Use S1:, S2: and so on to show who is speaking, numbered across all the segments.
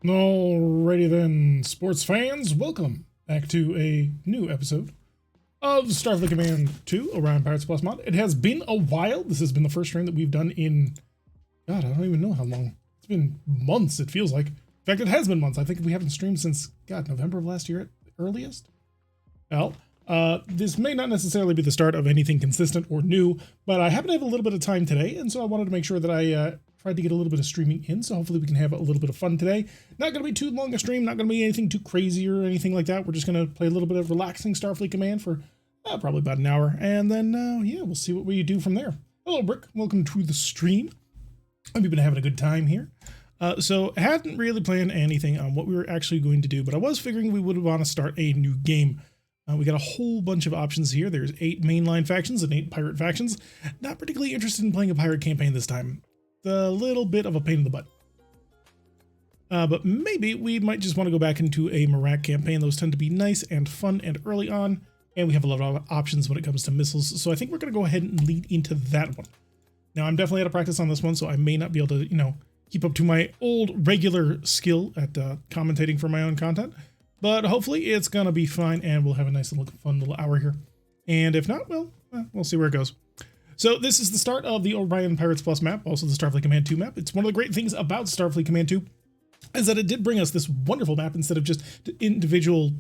S1: Alrighty then, sports fans, welcome back to a new episode of Starfleet Command 2 Orion Pirates Plus mod. It has been a while. This has been the first stream that we've done in, God, I don't even know how long. It's been months, it feels like. In fact, it has been months. I think we haven't streamed since, God, November of last year at the earliest. Well, this may not necessarily be the start of anything consistent or new, but I happen to have a little bit of time today, and so I wanted to make sure that I tried to get a little bit of streaming in, so hopefully we can have a little bit of fun today. Not going to be too long a stream, not going to be anything too crazy or anything like that. We're just going to play a little bit of relaxing Starfleet Command for probably about an hour, and then, yeah, we'll see what we do from there. Hello, Brick. Welcome to the stream. We've been having a good time here. So I hadn't really planned anything on what we were actually going to do, but I was figuring we would want to start a new game. We got a whole bunch of options here. There's 8 mainline factions and 8 pirate factions. Not particularly interested in playing a pirate campaign this time. It's a little bit of a pain in the butt. But maybe we might just want to go back into a Mirak campaign. Those tend to be nice and fun and early on, and we have a lot of options when it comes to missiles. So I think we're going to go ahead and lead into that one. Now, I'm definitely out of practice on this one, so I may not be able to, keep up to my old regular skill at commentating for my own content. But hopefully it's going to be fine, and we'll have a nice little fun little hour here. And if not, well, we'll see where it goes. So this is the start of the Orion Pirates Plus map, also the Starfleet Command 2 map. It's one of the great things about Starfleet Command 2 is that it did bring us this wonderful map instead of just individual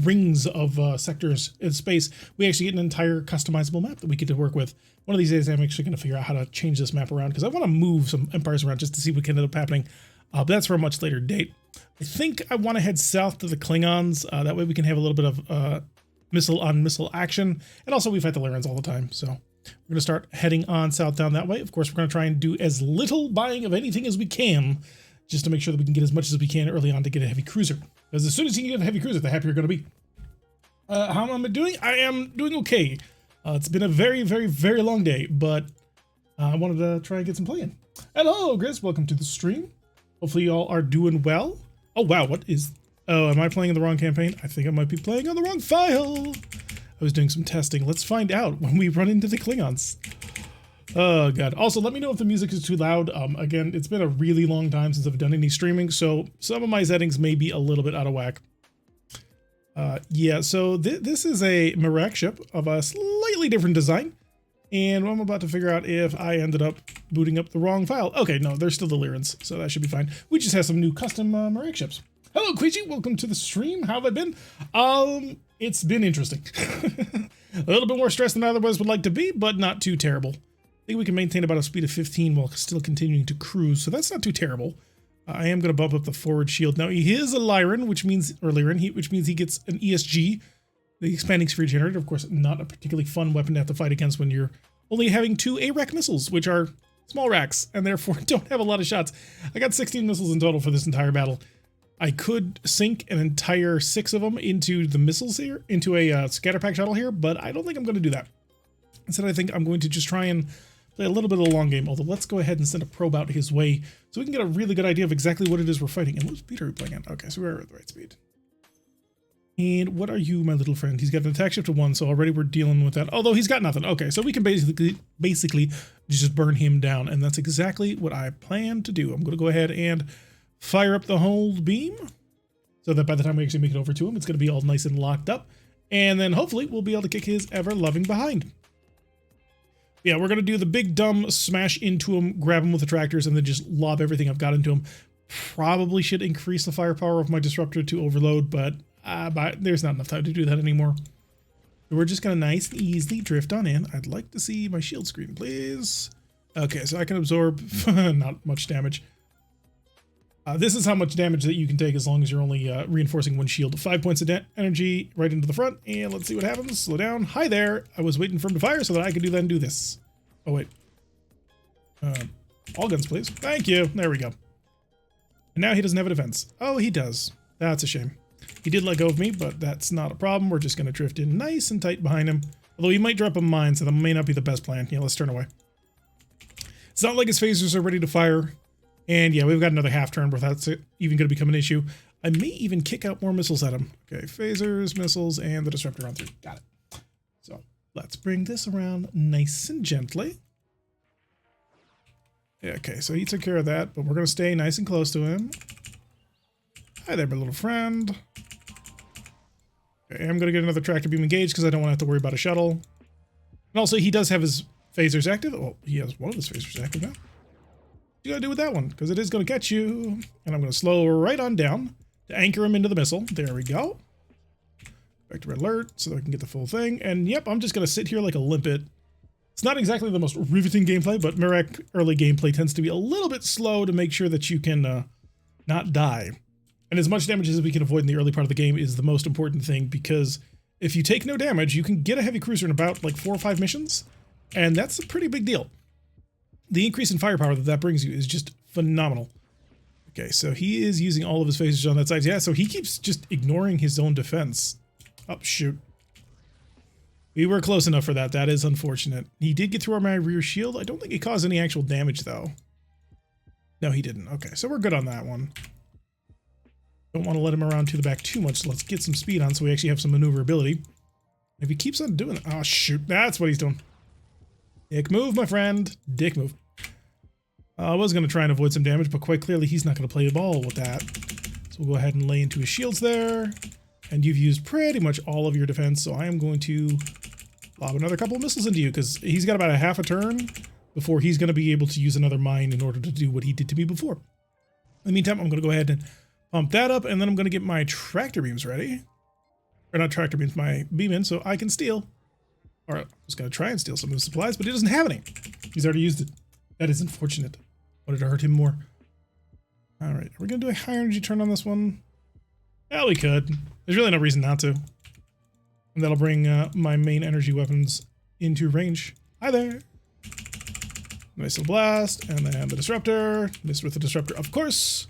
S1: rings of sectors in space. We actually get an entire customizable map that we get to work with. One of these days, I'm actually going to figure out how to change this map around because I want to move some empires around just to see what can end up happening. But that's for a much later date. I think I want to head south to the Klingons. That way we can have a little bit of missile-on-missile action. And also we fight the Lyrans all the time. So we're going to start heading on south down that way. Of course, we're going to try and do as little buying of anything as we can, just to make sure that we can get as much as we can early on to get a heavy cruiser. Because as soon as you can get a heavy cruiser, the happier you're going to be. How am I doing? I am doing okay. It's been a very, very, very long day, but I wanted to try and get some playing. Hello, Grizz. Welcome to the stream. Hopefully y'all are doing well. Oh, wow. What is... Oh, am I playing in the wrong campaign? I think I might be playing on the wrong file. I was doing some testing. Let's find out when we run into the Klingons. Oh, God. Also, let me know if the music is too loud. Again, it's been a really long time since I've done any streaming, so some of my settings may be a little bit out of whack. Yeah, so this is a Mirak ship of a slightly different design. And I'm about to figure out if I ended up booting up the wrong file. Okay, no, they're still the Lyrans, so that should be fine. We just have some new custom Mirak ships. Hello, Queechy. Welcome to the stream. How have I been? It's been interesting. A little bit more stressed than I otherwise would like to be, but not too terrible. I think we can maintain about a speed of 15 while still continuing to cruise, so that's not too terrible. I am going to bump up the forward shield. Now, he is a Lyran, which means he gets an ESG, the expanding sphere generator. Of course, not a particularly fun weapon to have to fight against when you're only having 2 ARAC missiles, which are small racks, and therefore don't have a lot of shots. I got 16 missiles in total for this entire battle. I could sink an entire 6 of them into the missiles here, into a scatter pack shuttle here, but I don't think I'm going to do that. Instead, I think I'm going to just try and play a little bit of the long game, although let's go ahead and send a probe out his way so we can get a really good idea of exactly what it is we're fighting. And what speed are we playing at? Okay, so we're at the right speed. And what are you, my little friend? He's got an attack shift of 1, so already we're dealing with that. Although he's got nothing. Okay, so we can basically just burn him down, and that's exactly what I plan to do. I'm going to go ahead and fire up the whole beam so that by the time we actually make it over to him, it's going to be all nice and locked up. And then hopefully we'll be able to kick his ever-loving behind. Yeah, we're going to do the big dumb smash into him, grab him with the tractors, and then just lob everything I've got into him. Probably should increase the firepower of my disruptor to overload, but there's not enough time to do that anymore. So we're just going to nice and easily drift on in. I'd like to see my shield screen, please. Okay, so I can absorb not much damage. This is how much damage that you can take as long as you're only reinforcing 1 shield. 5 points of energy right into the front, and let's see what happens. Slow down. Hi there. I was waiting for him to fire so that I could do that and do this. Oh, wait. All guns, please. Thank you. There we go. And now he doesn't have a defense. Oh, he does. That's a shame. He did let go of me, but that's not a problem. We're just going to drift in nice and tight behind him. Although he might drop a mine, so that may not be the best plan. Yeah, let's turn away. It's not like his phasers are ready to fire. And yeah, we've got another half turn before that's even going to become an issue. I may even kick out more missiles at him. Okay, phasers, missiles, and the disruptor on 3. Got it. So let's bring this around nice and gently. Yeah, okay, so he took care of that, but we're going to stay nice and close to him. Hi there, my little friend. Okay, I'm going to get another tractor beam engaged because I don't want to have to worry about a shuttle. And also, he does have his phasers active. Oh, he has one of his phasers active now. What you gotta do with that one? Because it is going to catch you. And I'm going to slow right on down to anchor him into the missile. There we go. Back to red alert so that I can get the full thing. And yep, I'm just going to sit here like a limpet. It's not exactly the most riveting gameplay, but Mirak early gameplay tends to be a little bit slow to make sure that you can not die. And as much damage as we can avoid in the early part of the game is the most important thing, because if you take no damage, you can get a heavy cruiser in about like 4 or 5 missions, and that's a pretty big deal. The increase in firepower that brings you is just phenomenal. Okay, so he is using all of his phasers on that side. Yeah, so he keeps just ignoring his own defense. Oh, shoot. We were close enough for that. That is unfortunate. He did get through my rear shield. I don't think he caused any actual damage, though. No, he didn't. Okay, so we're good on that one. Don't want to let him around to the back too much, so let's get some speed on so we actually have some maneuverability. If he keeps on doing it, oh shoot, that's what he's doing. Dick move, my friend. Dick move. I was going to try and avoid some damage, but quite clearly he's not going to play the ball with that. So we'll go ahead and lay into his shields there. And you've used pretty much all of your defense, so I am going to lob another couple of missiles into you, because he's got about a half a turn before he's going to be able to use another mine in order to do what he did to me before. In the meantime, I'm going to go ahead and pump that up, and then I'm going to get my tractor beams ready. Or not tractor beams, my beam in, so I can steal. Or I was going to try and steal some of his supplies, but he doesn't have any. He's already used it. That is unfortunate. Wanted to hurt him more. All right, are we going to do a high energy turn on this one? Yeah, we could. There's really no reason not to. And that'll bring my main energy weapons into range. Hi there. Missile blast, and then the disruptor. Missed with the disruptor, of course.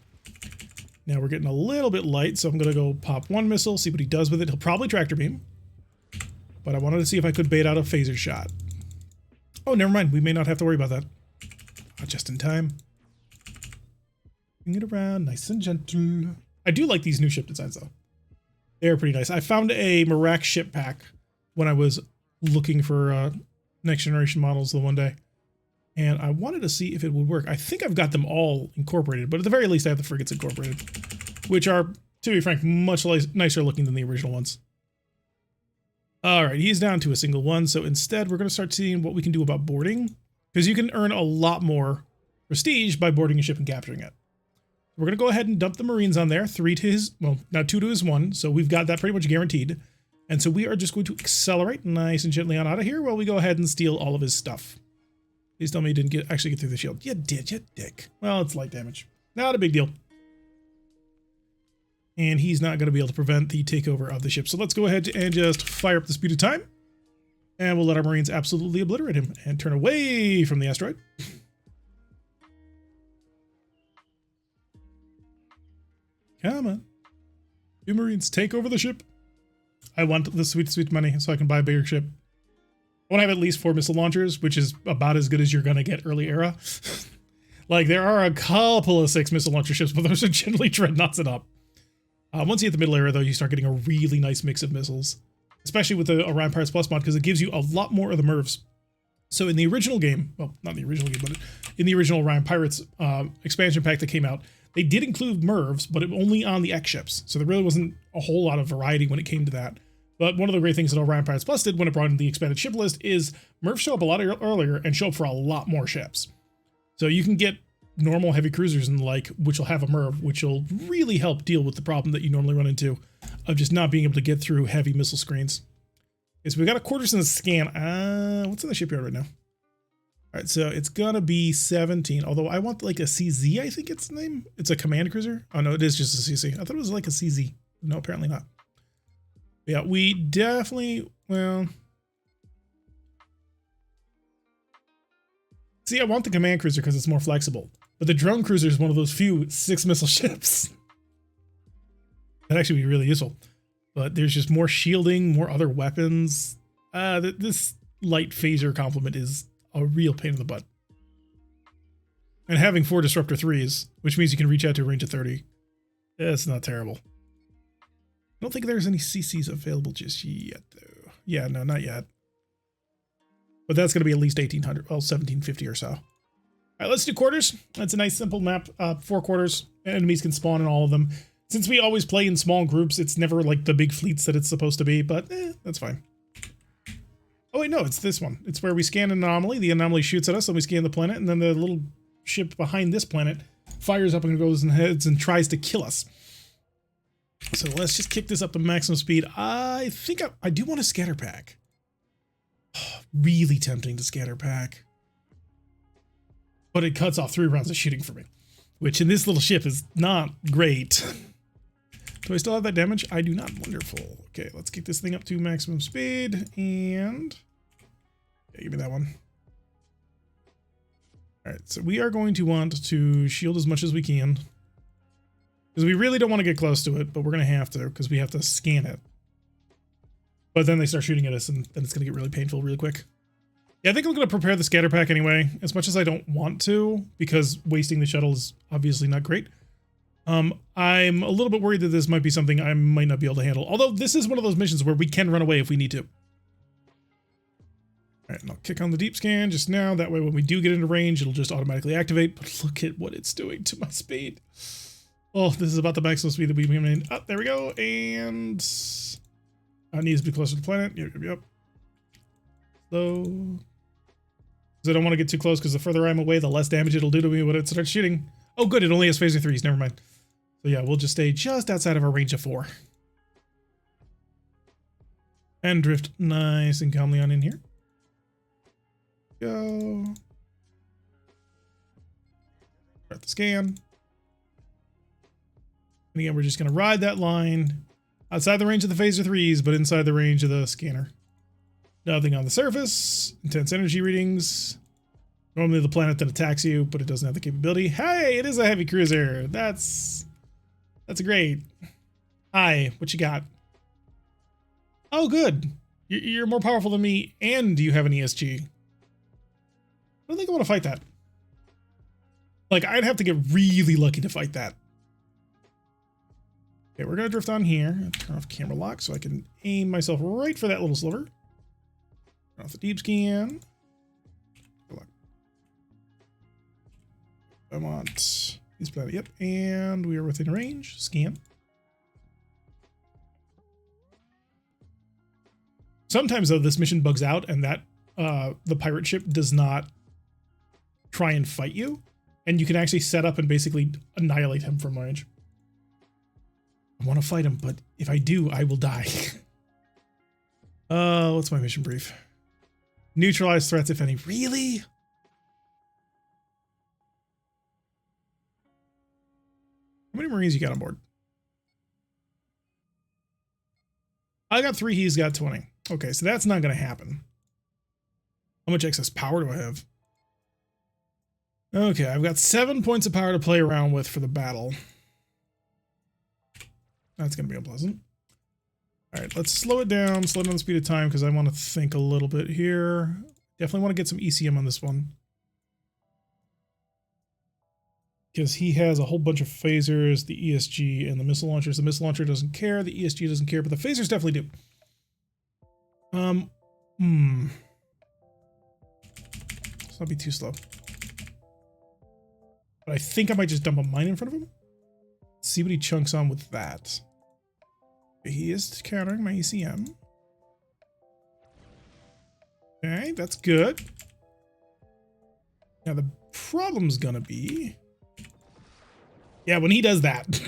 S1: Now we're getting a little bit light, so I'm going to go pop one missile, see what he does with it. He'll probably tractor beam. But I wanted to see if I could bait out a phaser shot. Oh, never mind. We may not have to worry about that. Just in time. Bring it around nice and gentle. I do like these new ship designs, though. They're pretty nice. I found a Mirak ship pack when I was looking for next generation models the one day. And I wanted to see if it would work. I think I've got them all incorporated, but at the very least I have the frigates incorporated, which are, to be frank, much nicer looking than the original ones. All right, he's down to a single one, so instead we're going to start seeing what we can do about boarding, because you can earn a lot more prestige by boarding a ship and capturing it. We're going to go ahead and dump the Marines on there, 3 to his, well, now 2 to his 1, so we've got that pretty much guaranteed. And so we are just going to accelerate nice and gently on out of here while we go ahead and steal all of his stuff. Please tell me you didn't actually get through the shield. You did, you dick. Well, it's light damage. Not a big deal. And he's not going to be able to prevent the takeover of the ship. So let's go ahead and just fire up the speed of time. And we'll let our Marines absolutely obliterate him and turn away from the asteroid. Come on. You Marines, take over the ship. I want the sweet, sweet money so I can buy a bigger ship. I want to have at least 4 missile launchers, which is about as good as you're going to get early era. Like, there are a couple of 6 missile launcher ships, but those are generally dreadnoughts and up. Once you hit the middle era, though, you start getting a really nice mix of missiles, especially with the Orion Pirates Plus mod, because it gives you a lot more of the MIRVs. So in the original game, well, not in the original game, but in the original Orion Pirates expansion pack that came out, they did include MIRVs, but only on the X ships. So there really wasn't a whole lot of variety when it came to that. But one of the great things that Orion Pirates Plus did when it brought in the expanded ship list is MIRVs show up a lot earlier and show up for a lot more ships. So you can get normal heavy cruisers and the like, which will have a MIRV, which will really help deal with the problem that you normally run into of just not being able to get through heavy missile screens. Okay, so we got a quarters in the scan. What's in the shipyard right now? All right, so it's gonna be 17, although I want like a CZ, I think it's the name. It's a command cruiser. Oh no, it is just a CC. I thought it was like a CZ. No, apparently not. Yeah, we definitely, well, see, I want the command cruiser because it's more flexible, but the drone cruiser is one of those few 6 missile ships. That'd actually be really useful, but there's just more shielding, more other weapons. This light phaser complement is a real pain in the butt. And having 4 disruptor 3s, which means you can reach out to a range of 30. That's not terrible. I don't think there's any CCs available just yet, though. Yeah, no, not yet. But that's going to be at least 1800, well, 1750 or so. All right, let's do quarters. That's a nice simple map. 4 quarters. Enemies can spawn in all of them. Since we always play in small groups, it's never like the big fleets that it's supposed to be, but that's fine. Oh wait, no, it's this one. It's where we scan an anomaly. The anomaly shoots at us and we scan the planet, and then the little ship behind this planet fires up and goes in heads and tries to kill us. So let's just kick this up to maximum speed. I think I do want a scatter pack. Oh, really tempting to scatter pack. But it cuts off 3 rounds of shooting for me, which in this little ship is not great. Do I still have that damage? I do not. Wonderful. Okay, let's kick this thing up to maximum speed and give me that one. All right, so we are going to want to shield as much as we can because we really don't want to get close to it, but we're going to have to because we have to scan it. But then they start shooting at us and then it's going to get really painful really quick. Yeah, I think I'm going to prepare the scatter pack anyway, as much as I don't want to, because wasting the shuttle is obviously not great. I'm a little bit worried that this might be something I might not be able to handle. Although this is one of those missions where we can run away if we need to. All right, and I'll kick on the deep scan just now. That way when we do get into range, it'll just automatically activate. But look at what it's doing to my speed. Oh, this is about the maximum speed that we've been in. Oh, there we go. And I need to be closer to the planet. Yep. Slow. Because I don't want to get too close, because the further I'm away, the less damage it'll do to me when it starts shooting. Oh, good. It only has phaser 3s. Never mind. So yeah, we'll just stay just outside of our range of 4. And drift nice and calmly on in here. Go. Start the scan. And again, we're just going to ride that line outside the range of the phaser 3s, but inside the range of the scanner. Nothing on the surface. Intense energy readings. Normally the planet that attacks you, but it doesn't have the capability. Hey, it is a heavy cruiser. That's great. Hi, what you got? Oh, good. You're more powerful than me, and you have an ESG. I don't think I want to fight that. Like, I'd have to get really lucky to fight that. Okay, we're going to drift on here. Turn off camera lock so I can aim myself right for that little sliver. Turn off the deep scan. I want this planet. Yep, and we are within range. Scan. Sometimes, though, this mission bugs out and that the pirate ship does not try and fight you, and you can actually set up and basically annihilate him from range. I want to fight him, but if I do, I will die. What's my mission brief? Neutralize threats, if any. Really? How many Marines you got on board? I got 3, he's got 20. Okay, so that's not going to happen. How much excess power do I have? Okay, I've got 7 points of power to play around with for the battle. That's going to be unpleasant. All right, let's slow it down the speed of time because I want to think a little bit here. Definitely want to get some ECM on this one. Because he has a whole bunch of phasers, the ESG, and the missile launchers. The missile launcher doesn't care, the ESG doesn't care, but the phasers definitely do. Let's not be too slow. But I think I might just dump a mine in front of him. See what he chunks on with that. He is countering my ECM. Okay, that's good. Now the problem's gonna be... yeah, when he does that.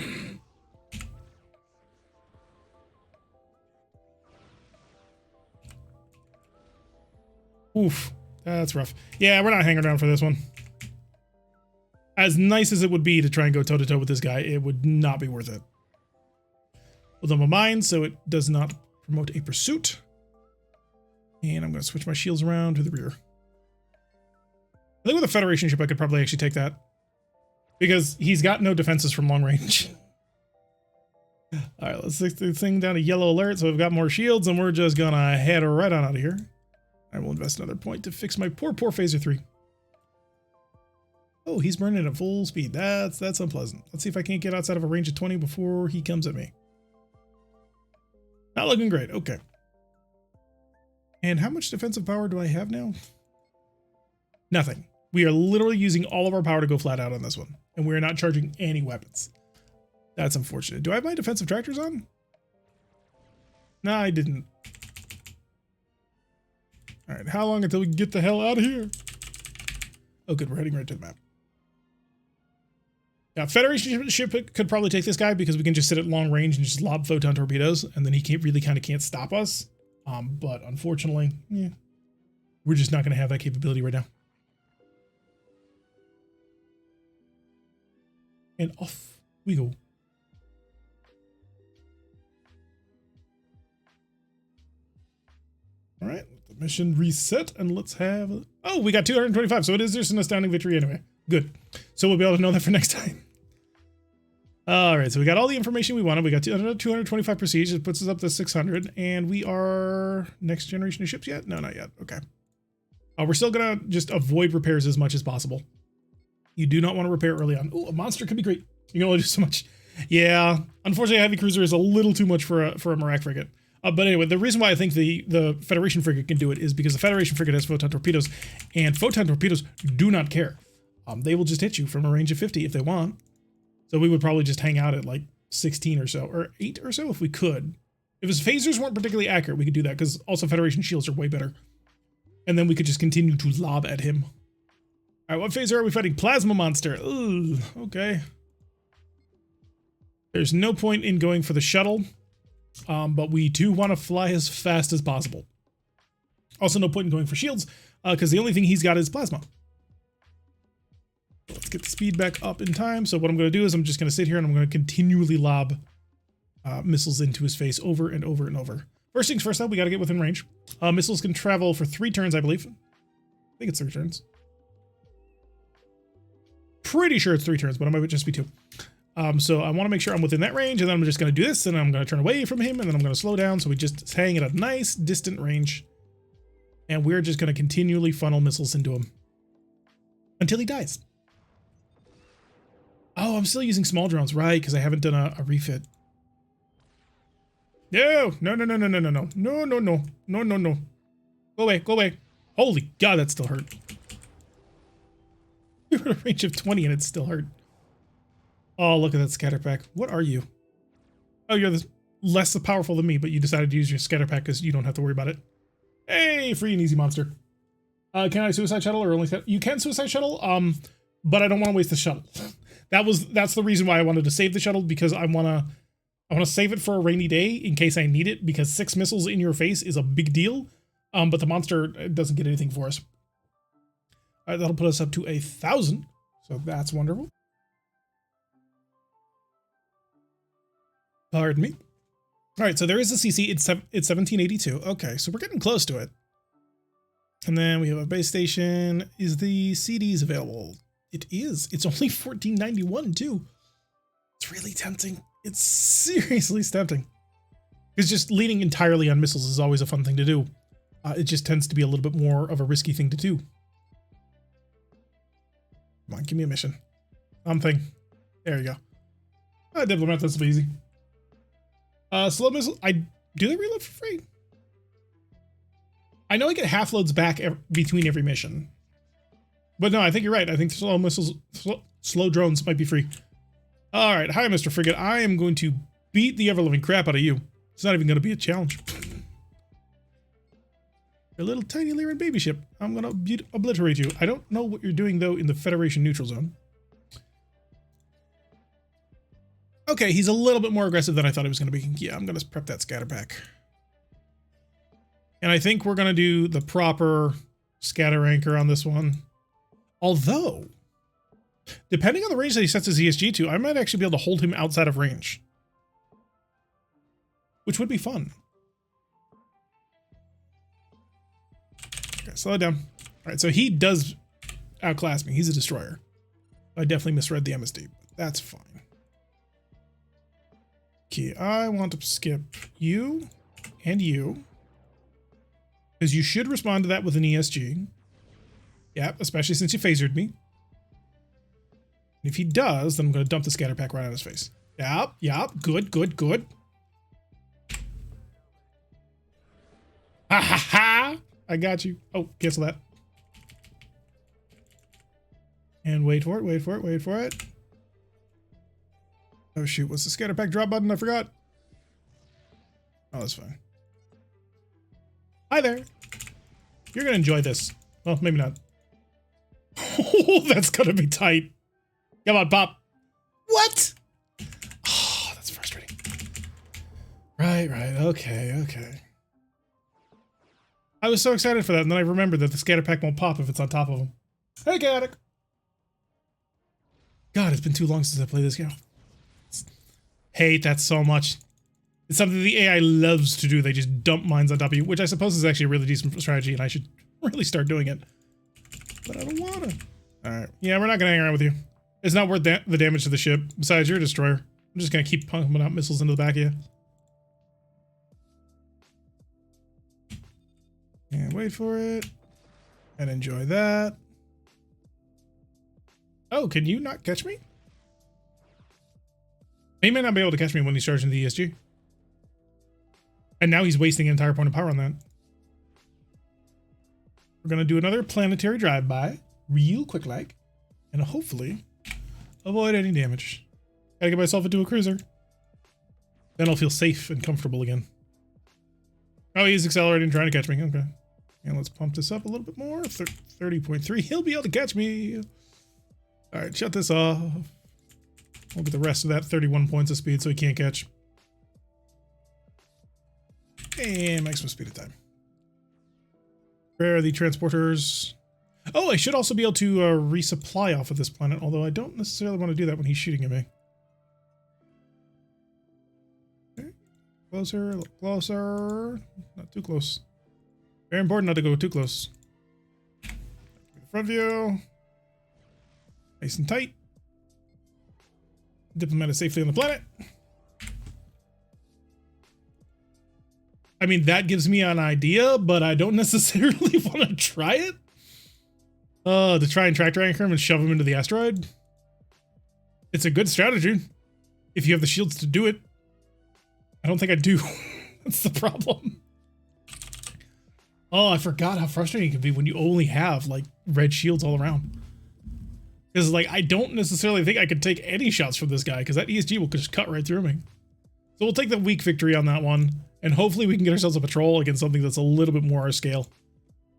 S1: Oof, that's rough. Yeah, we're not hanging around for this one. As nice as it would be to try and go toe-to-toe with this guy, it would not be worth it. We'll dump a mine so it does not promote a pursuit. And I'm going to switch my shields around to the rear. I think with a Federation ship, I could probably actually take that. Because he's got no defenses from long range. All right, let's take the thing down to yellow alert. So we've got more shields and we're just going to head right on out of here. I will invest another point to fix my poor phaser 3. Oh, he's burning at full speed. That's unpleasant. Let's see if I can't get outside of a range of 20 before he comes at me. Not looking great. Okay. And how much defensive power do I have now? Nothing. We are literally using all of our power to go flat out on this one. And we're not charging any weapons. That's unfortunate. Do I have my defensive tractors on? No, I didn't. All right, how long until we can get the hell out of here? Oh, good, we're heading right to the map. Yeah, Federation ship could probably take this guy because we can just sit at long range and just lob photon torpedoes, and then he can't stop us. But unfortunately, yeah, we're just not going to have that capability right now. And off we go. All right, let the mission reset, and let's have... Oh, we got 225, so it is just an astounding victory anyway. Good. So we'll be able to know that for next time. All right, so we got all the information we wanted. We got 225 prestige. It puts us up to 600, and we are next generation of ships yet? No, not yet. Okay. We're still going to just avoid repairs as much as possible. You do not want to repair early on. Oh, a monster could be great. You can only do so much. Yeah, unfortunately, a heavy cruiser is a little too much for a Mirak frigate. But anyway, the reason why I think the Federation frigate can do it is because the Federation frigate has photon torpedoes, and photon torpedoes do not care. They will just hit you from a range of 50 if they want. So we would probably just hang out at like 16 or so, or 8 or so if we could. If his phasers weren't particularly accurate, we could do that, because also Federation shields are way better. And then we could just continue to lob at him. All right, what phaser are we fighting? Plasma monster. Ugh, okay. There's no point in going for the shuttle, but we do want to fly as fast as possible. Also, no point in going for shields, because the only thing he's got is plasma. Let's get the speed back up in time. So what I'm going to do is I'm just going to sit here and I'm going to continually lob missiles into his face over and over and over. First things first, though, we got to get within range. Missiles can travel for 3 turns, I believe. I think it's 3 turns. Pretty sure it's 3 turns, but it might just be 2. So I want to make sure I'm within that range, and then I'm just going to do this, and I'm going to turn away from him, and then I'm going to slow down. So we just hang at a nice distant range, and we're just going to continually funnel missiles into him until he dies. Oh, I'm still using small drones, right? Because I haven't done a refit. No. Go away. Holy God, that still hurt. We were at a range of 20 and it still hurt. Oh, look at that scatter pack. What are you? Oh, you're less powerful than me, but you decided to use your scatter pack because you don't have to worry about it. Hey, free and easy monster. Can I suicide shuttle or only... You can suicide shuttle, but I don't want to waste the shuttle. That's the reason why I wanted to save the shuttle, because I want to save it for a rainy day in case I need it, because 6 missiles in your face is a big deal. But the monster doesn't get anything for us. All right, that'll put us up to 1,000. So that's wonderful. Pardon me. All right, so there is a CC. It's 1782. Okay, so we're getting close to it. And then we have a base station. Is the CDs available? It is. It's only 1491 too. It's really tempting. It's seriously tempting. Because just leaning entirely on missiles is always a fun thing to do. It just tends to be a little bit more of a risky thing to do. Come on, give me a mission. Something. There you go. Diplomat, this will be easy. Slow missile. Do they reload for free? I know I get half loads back between every mission. But no, I think you're right. I think slow missiles, slow drones might be free. All right. Hi, Mr. Frigate. I am going to beat the ever-living crap out of you. It's not even going to be a challenge. Your little tiny Lyran baby ship. I'm going to obliterate you. I don't know what you're doing, though, in the Federation neutral zone. Okay, he's a little bit more aggressive than I thought he was going to be. Yeah, I'm going to prep that scatter pack. And I think we're going to do the proper scatter anchor on this one. Although, depending on the range that he sets his ESG to, I might actually be able to hold him outside of range. Which would be fun. Okay, slow it down. All right, so he does outclass me. He's a destroyer. I definitely misread the MSD, but that's fine. Okay, I want to skip you and you. Because you should respond to that with an ESG. Yep, especially since you phasered me. And if he does, then I'm going to dump the scatter pack right on his face. Yep, good. Ha ha ha! I got you. Oh, cancel that. And wait for it. Oh shoot, what's the scatter pack drop button? I forgot. Oh, that's fine. Hi there. You're gonna enjoy this. Well, maybe not. Oh, that's gonna be tight. Come on, Pop. What? Oh, that's frustrating. Right. Okay. I was so excited for that, and then I remembered that the scatter pack won't pop if it's on top of him. Hey, Chaotic. God, it's been too long since I played this game. Hate that so much. It's something the AI loves to do. They just dump mines on top of you, which I suppose is actually a really decent strategy, and I should really start doing it. But I don't want to. Alright. Yeah, we're not going to hang around with you. It's not worth the damage to the ship. Besides, you're a destroyer. I'm just going to keep pumping out missiles into the back of you. And wait for it. And enjoy that. Oh, can you not catch me? He may not be able to catch me when he's charging the ESG. And now he's wasting an entire point of power on that. We're going to do another planetary drive-by, real quick like, and hopefully avoid any damage. Gotta get myself into a cruiser. Then I'll feel safe and comfortable again. Oh, he's accelerating, trying to catch me. Okay. And let's pump this up a little bit more. 30.3. He'll be able to catch me. All right, shut this off. We'll get the rest of that 31 points of speed so he can't catch. And maximum speed of time. Where are the transporters? Oh, I should also be able to resupply off of this planet, although I don't necessarily want to do that when he's shooting at me. Okay. Closer, a little closer. Not too close. Very important not to go too close. Front view. Nice and tight. Diplomated safely on the planet. I mean, that gives me an idea, but I don't necessarily want to try it. To try and tractor anchor him and shove him into the asteroid. It's a good strategy if you have the shields to do it. I don't think I do. That's the problem. Oh, I forgot how frustrating it can be when you only have like red shields all around. Because like I don't necessarily think I could take any shots from this guy because that ESG will just cut right through me. So we'll take the weak victory on that one, and hopefully we can get ourselves a patrol against something that's a little bit more our scale.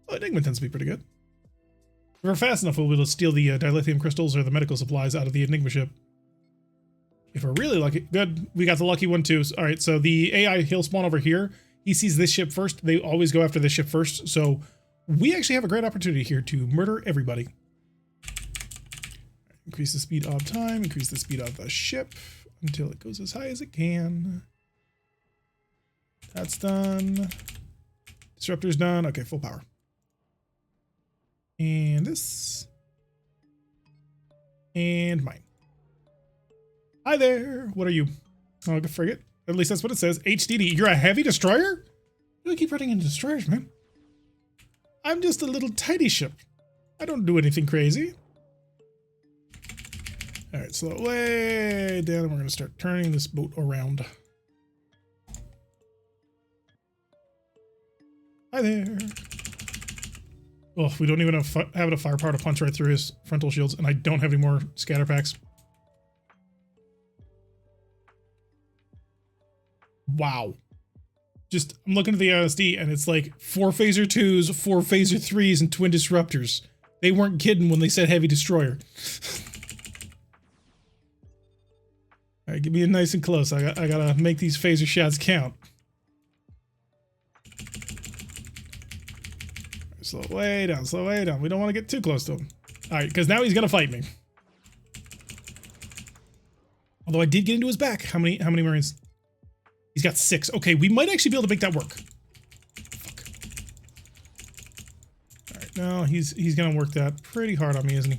S1: Oh, Enigma tends to be pretty good. If we're fast enough, we'll be able to steal the dilithium crystals or the medical supplies out of the Enigma ship. If we're really lucky, good. We got the lucky one too. All right, so the AI, he'll spawn over here. He sees this ship first. They always go after this ship first. So we actually have a great opportunity here to murder everybody. Increase the speed of time, increase the speed of the ship until it goes as high as it can. That's done. Disruptor's done. Okay, full power. And this. And mine. Hi there. What are you? Oh, a frigate. At least that's what it says. HDD. You're a heavy destroyer? You keep running into destroyers, man. I'm just a little tiny ship. I don't do anything crazy. All right, slow it way down, and we're going to start turning this boat around. Hi there. Oh, we don't even have enough firepower to punch right through his frontal shields, and I don't have any more scatter packs. Wow. Just, I'm looking at the ISD, and it's like 4 phaser 2s, 4 phaser 3s, and twin disruptors. They weren't kidding when they said heavy destroyer. All right, get me in nice and close. I gotta make these phaser shots count. Slow way down, slow way down. We don't want to get too close to him. All right, because now he's gonna fight me. Although I did get into his back. How many Marines? He's got 6. Okay, we might actually be able to make that work. Fuck. All right, no, he's gonna work that pretty hard on me, isn't he?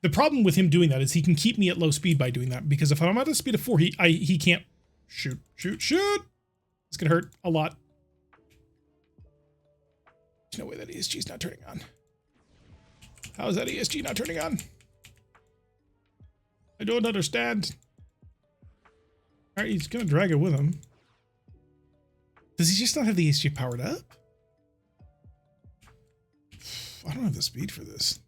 S1: The problem with him doing that is he can keep me at low speed by doing that, because if I'm at a speed of 4, he can't shoot. It's gonna hurt a lot. There's no way that ESG is not turning on. How is that ESG not turning on? I don't understand. All right, he's gonna drag it with him. Does he just not have the ESG powered up? I don't have the speed for this.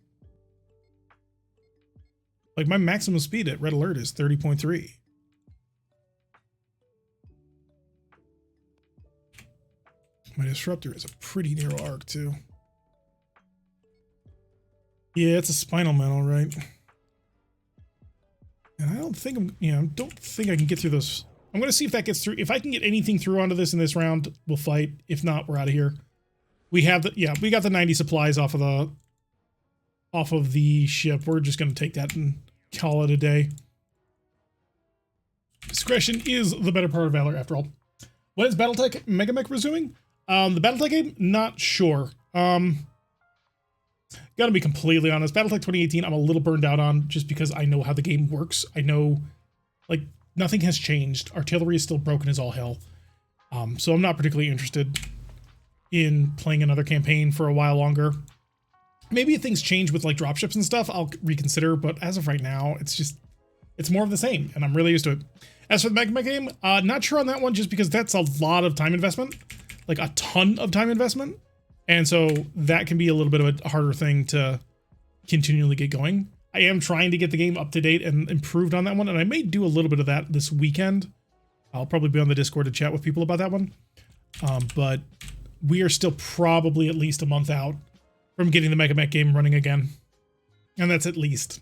S1: Like, my maximum speed at red alert is 30.3. Disruptor is a pretty narrow arc, too. Yeah, it's a spinal man, all right. And I don't think don't think I can get through those. I'm going to see if that gets through. If I can get anything through onto this in this round, we'll fight. If not, we're out of here. We have we got the 90 supplies off of the ship. We're just going to take that and call it a day. Discretion is the better part of valor, after all. When is Battletech Megamech resuming? The Battletech game, not sure. Gotta be completely honest, Battletech 2018 I'm a little burned out on, just because I know how the game works. I know, like, nothing has changed. Artillery is still broken as all hell. So I'm not particularly interested in playing another campaign for a while longer. Maybe if things change with, like, dropships and stuff, I'll reconsider, but as of right now, it's more of the same, and I'm really used to it. As for the Megamech game, not sure on that one, just because that's a lot of time investment. Like, a ton of time investment. And so that can be a little bit of a harder thing to continually get going. I am trying to get the game up to date and improved on that one, and I may do a little bit of that this weekend. I'll probably be on the Discord to chat with people about that one. But we are still probably at least a month out from getting the Megamech game running again. And that's at least.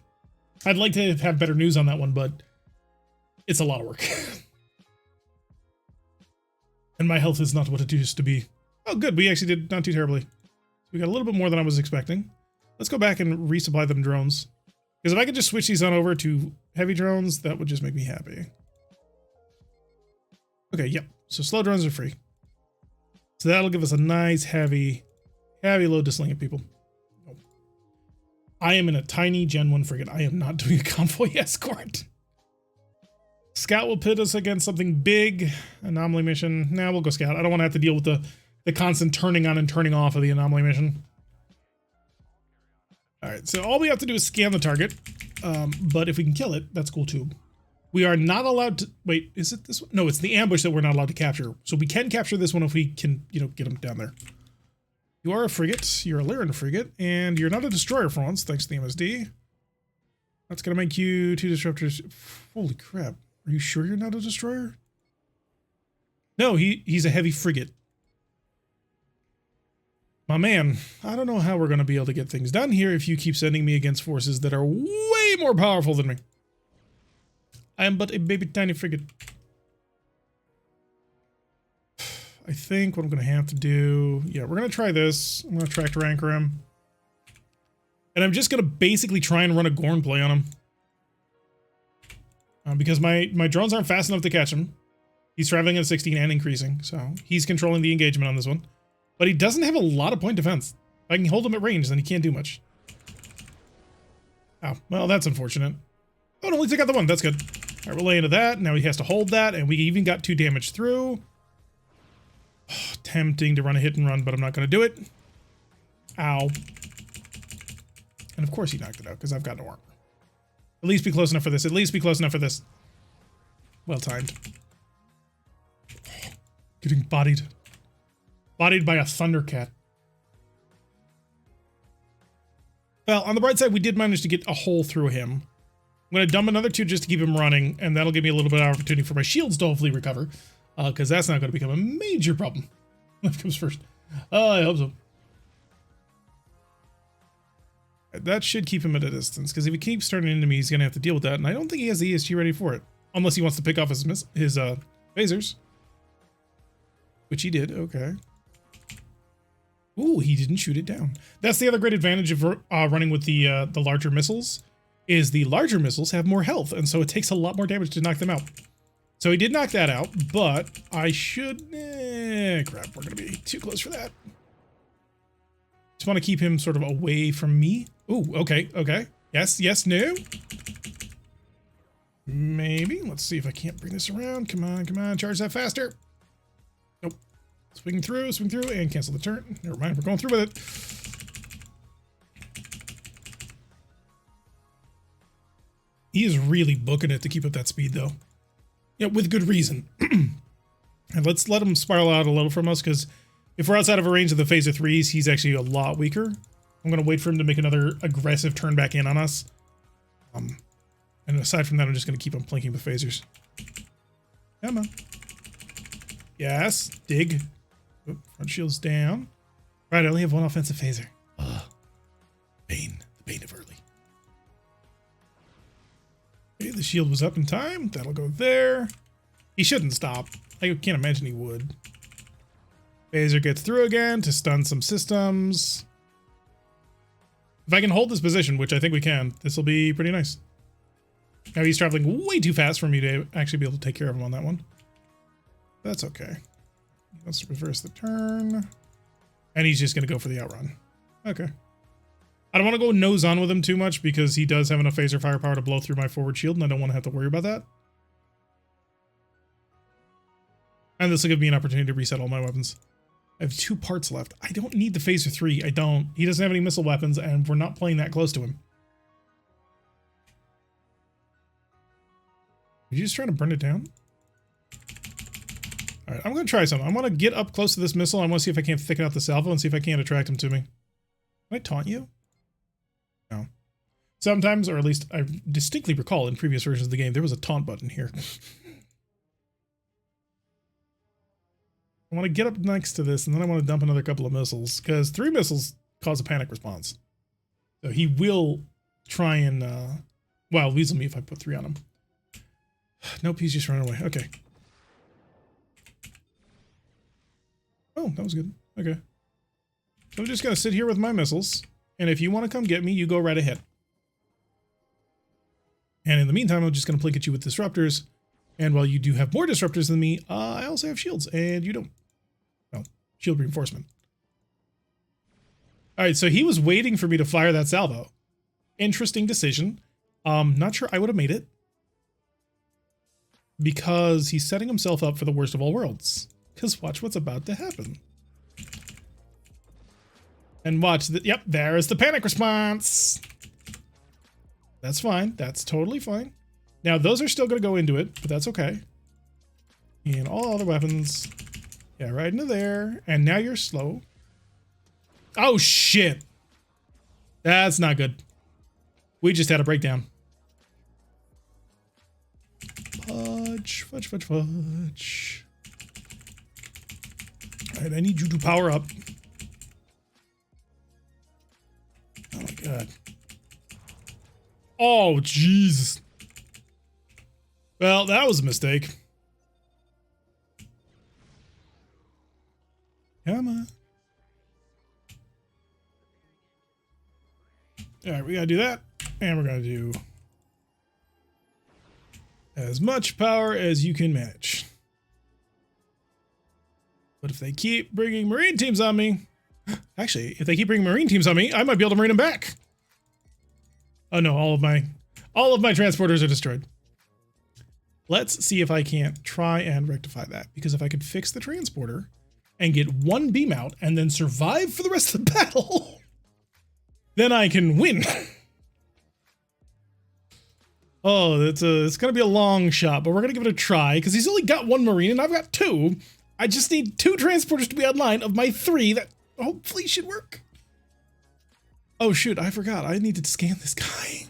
S1: I'd like to have better news on that one, but it's a lot of work. And my health is not what it used to be. Oh, good. We actually did not too terribly. We got a little bit more than I was expecting. Let's go back and resupply them drones. Because if I could just switch these on over to heavy drones, that would just make me happy. Okay, yep. So slow drones are free. So that'll give us a nice heavy load to sling at people. Nope. I am in a tiny Gen 1 frigate. I am not doing a convoy escort. Scout will pit us against something big. Anomaly mission. Nah, we'll go scout. I don't want to have to deal with the constant turning on and turning off of the anomaly mission. All right, so all we have to do is scan the target. But if we can kill it, that's cool too. We are not allowed to, wait, is it this one? No, it's the ambush that we're not allowed to capture. So we can capture this one if we can, get them down there. You are a frigate, you're a Lyran frigate, and you're not a destroyer for once, thanks to the MSD. That's gonna make you 2 disruptors. Holy crap, are you sure you're not a destroyer? No, he's a heavy frigate. My man, I don't know how we're going to be able to get things done here if you keep sending me against forces that are way more powerful than me. I am but a baby tiny frigate. I think what I'm going to have to do... Yeah, we're going to try this. I'm going to tractor anchor him. And I'm just going to basically try and run a Gorn play on him. Because my drones aren't fast enough to catch him. He's traveling at 16 and increasing, so he's controlling the engagement on this one. But he doesn't have a lot of point defense. If I can hold him at range, then he can't do much. Oh, well, that's unfortunate. Oh, no, at least I got the one. That's good. All right, we'll lay into that. Now he has to hold that, and we even got 2 damage through. Oh, tempting to run a hit and run, but I'm not going to do it. Ow. And of course he knocked it out, because I've got no armor. At least be close enough for this. At least be close enough for this. Well timed. Getting bodied. Bodied by a Thundercat. Well, on the bright side, we did manage to get a hole through him. I'm going to dump another 2 just to keep him running, and that'll give me a little bit of opportunity for my shields to hopefully recover, because that's not going to become a major problem. What comes first? I hope so. That should keep him at a distance, because if he keeps turning into me, he's going to have to deal with that, and I don't think he has the ESG ready for it, unless he wants to pick off his phasers. Which he did, okay. Ooh, he didn't shoot it down. That's the other great advantage of running with the larger missiles, is the larger missiles have more health, and so it takes a lot more damage to knock them out. So he did knock that out, but I should... crap, we're going to be too close for that. Just want to keep him sort of away from me. Ooh, okay, okay. Yes, yes, no. Maybe. Let's see if I can't bring this around. Come on, come on, charge that faster. Nope. Swing through, and cancel the turn. Never mind, we're going through with it. He is really booking it to keep up that speed, though. Yeah, with good reason. And let's let him spiral out a little from us, because if we're outside of a range of the phaser 3s, he's actually a lot weaker. I'm going to wait for him to make another aggressive turn back in on us. And aside from that, I'm just going to keep on plinking with phasers. Come on. Yes, dig. Oop, front shield's down. Right, I only have one offensive phaser. Pain. The pain of early. Okay, the shield was up in time. That'll go there. He shouldn't stop. I can't imagine he would. Phaser gets through again to stun some systems. If I can hold this position, which I think we can, this will be pretty nice. Now he's traveling way too fast for me to actually be able to take care of him on that one. That's okay. Let's reverse the turn. And he's just going to go for the outrun. Okay. I don't want to go nose on with him too much because he does have enough phaser firepower to blow through my forward shield, and I don't want to have to worry about that. And this will give me an opportunity to reset all my weapons. I have 2 parts left. I don't need the phaser 3. I don't. He doesn't have any missile weapons, and we're not playing that close to him. Are you just trying to burn it down? All right, I'm going to try something. I want to get up close to this missile. I want to see if I can't thicken out the salvo and see if I can't attract him to me. Can I taunt you? No. Sometimes, or at least I distinctly recall in previous versions of the game, there was a taunt button here. I want to get up next to this, and then I want to dump another couple of missiles, because 3 missiles cause a panic response. So he will try and, well, weasel me if I put 3 on him. Nope, he's just running away. Okay. Oh, that was good. Okay. So I'm just going to sit here with my missiles, and if you want to come get me, you go right ahead. And in the meantime, I'm just going to plink at you with disruptors, and while you do have more disruptors than me, I also have shields, and you don't. No, shield reinforcement. All right, so he was waiting for me to fire that salvo. Interesting decision. Not sure I would have made it, because he's setting himself up for the worst of all worlds. Because watch what's about to happen. And watch that. Yep, there is the panic response. That's fine. That's totally fine. Now, those are still going to go into it, but that's okay. And all other weapons. Yeah, right into there. And now you're slow. Oh, shit. That's not good. We just had a breakdown. Fudge, fudge, fudge, fudge. All right, I need you to power up. Oh my god. Oh, jeez. Well, that was a mistake. Come on. All right, we gotta do that. And we're gonna do as much power as you can manage. But if they keep bringing Marine teams on me, actually, if they keep bringing Marine teams on me, I might be able to Marine them back. Oh no, all of my transporters are destroyed. Let's see if I can't try and rectify that, because if I could fix the transporter and get 1 beam out and then survive for the rest of the battle, then I can win. Oh, it's gonna be a long shot, but we're gonna give it a try, because he's only got 1 Marine and I've got 2. I just need 2 transporters to be online of my 3 that hopefully should work. Oh shoot, I forgot. I need to scan this guy.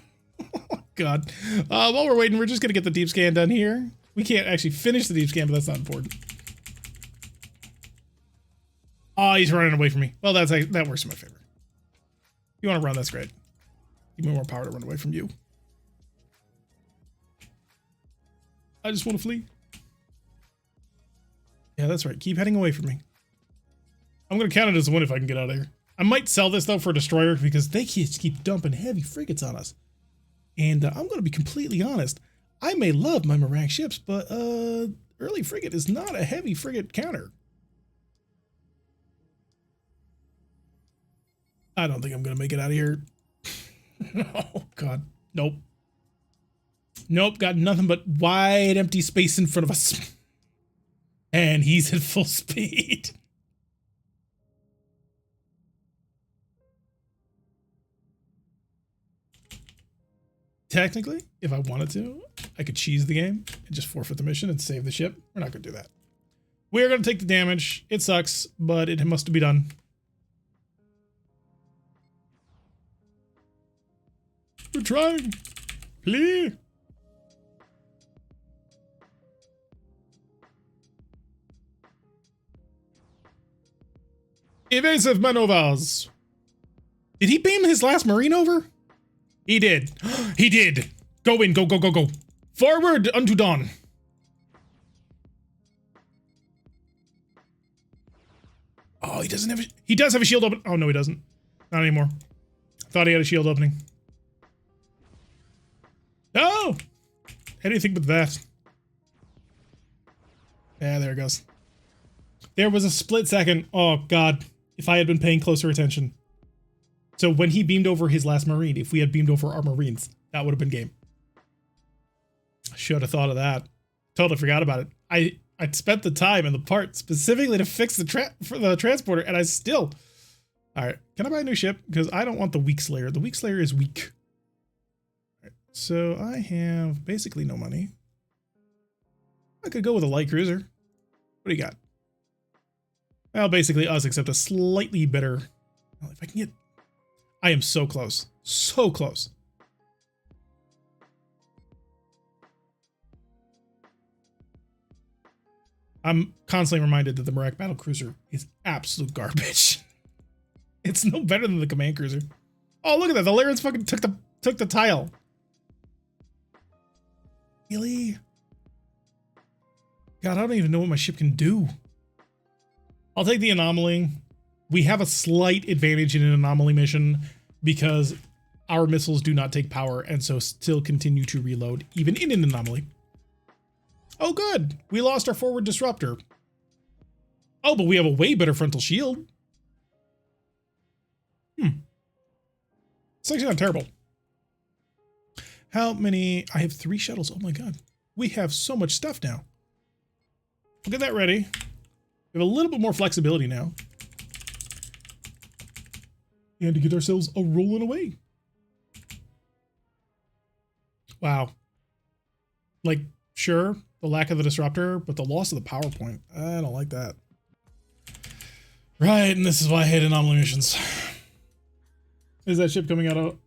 S1: Oh god. While we're waiting, we're just gonna get the deep scan done here. We can't actually finish the deep scan, but that's not important. Oh, he's running away from me. Well, that works in my favor. You want to run, that's great. Give me more power to run away from you. I just want to flee. Yeah, that's right. Keep heading away from me. I'm going to count it as a win if I can get out of here. I might sell this, though, for a destroyer, because they keep dumping heavy frigates on us. And I'm going to be completely honest. I may love my Mirak ships, but early frigate is not a heavy frigate counter. I don't think I'm going to make it out of here. Oh, God. Nope. Nope, got nothing but wide empty space in front of us. And he's at full speed. Technically, if I wanted to, I could cheese the game and just forfeit the mission and save the ship. We're not going to do that. We're going to take the damage. It sucks, but it must be done. We're trying. Please. Evasive maneuvers. Did he beam his last Marine over? He did. He did. Go in. Go, go, go, go. Forward unto dawn. Oh, he doesn't have a, he does have a shield open. Oh, no, he doesn't. Not anymore. Thought he had a shield opening. Oh! Anything but that. Yeah, there it goes. There was a split second. Oh, God. If I had been paying closer attention. So when he beamed over his last Marine, if we had beamed over our Marines, that would have been game. Should have thought of that. Totally forgot about it. I spent the time and the part specifically to fix the transporter, and I still... Alright, can I buy a new ship? Because I don't want the weak Slayer. The weak Slayer is weak. Alright, so I have basically no money. I could go with a light cruiser. What do you got? Well, basically us, except a slightly better... Well, if I can get... I am so close. So close. I'm constantly reminded that the Mirak battlecruiser is absolute garbage. It's no better than the command cruiser. Oh, look at that. The Larens fucking took the tile. Really? God, I don't even know what my ship can do. I'll take the Anomaly. We have a slight advantage in an Anomaly mission because our missiles do not take power and so still continue to reload even in an Anomaly. Oh, good. We lost our forward disruptor. Oh, but we have a way better frontal shield. It's actually not terrible. How many? I have 3 shuttles. Oh my God. We have so much stuff now. We'll get that ready. We have a little bit more flexibility now. And to get ourselves a rolling away. Wow. Like, sure, the lack of the disruptor, but the loss of the PowerPoint. I don't like that. Right, and this is why I hate anomaly missions. Is that ship coming out?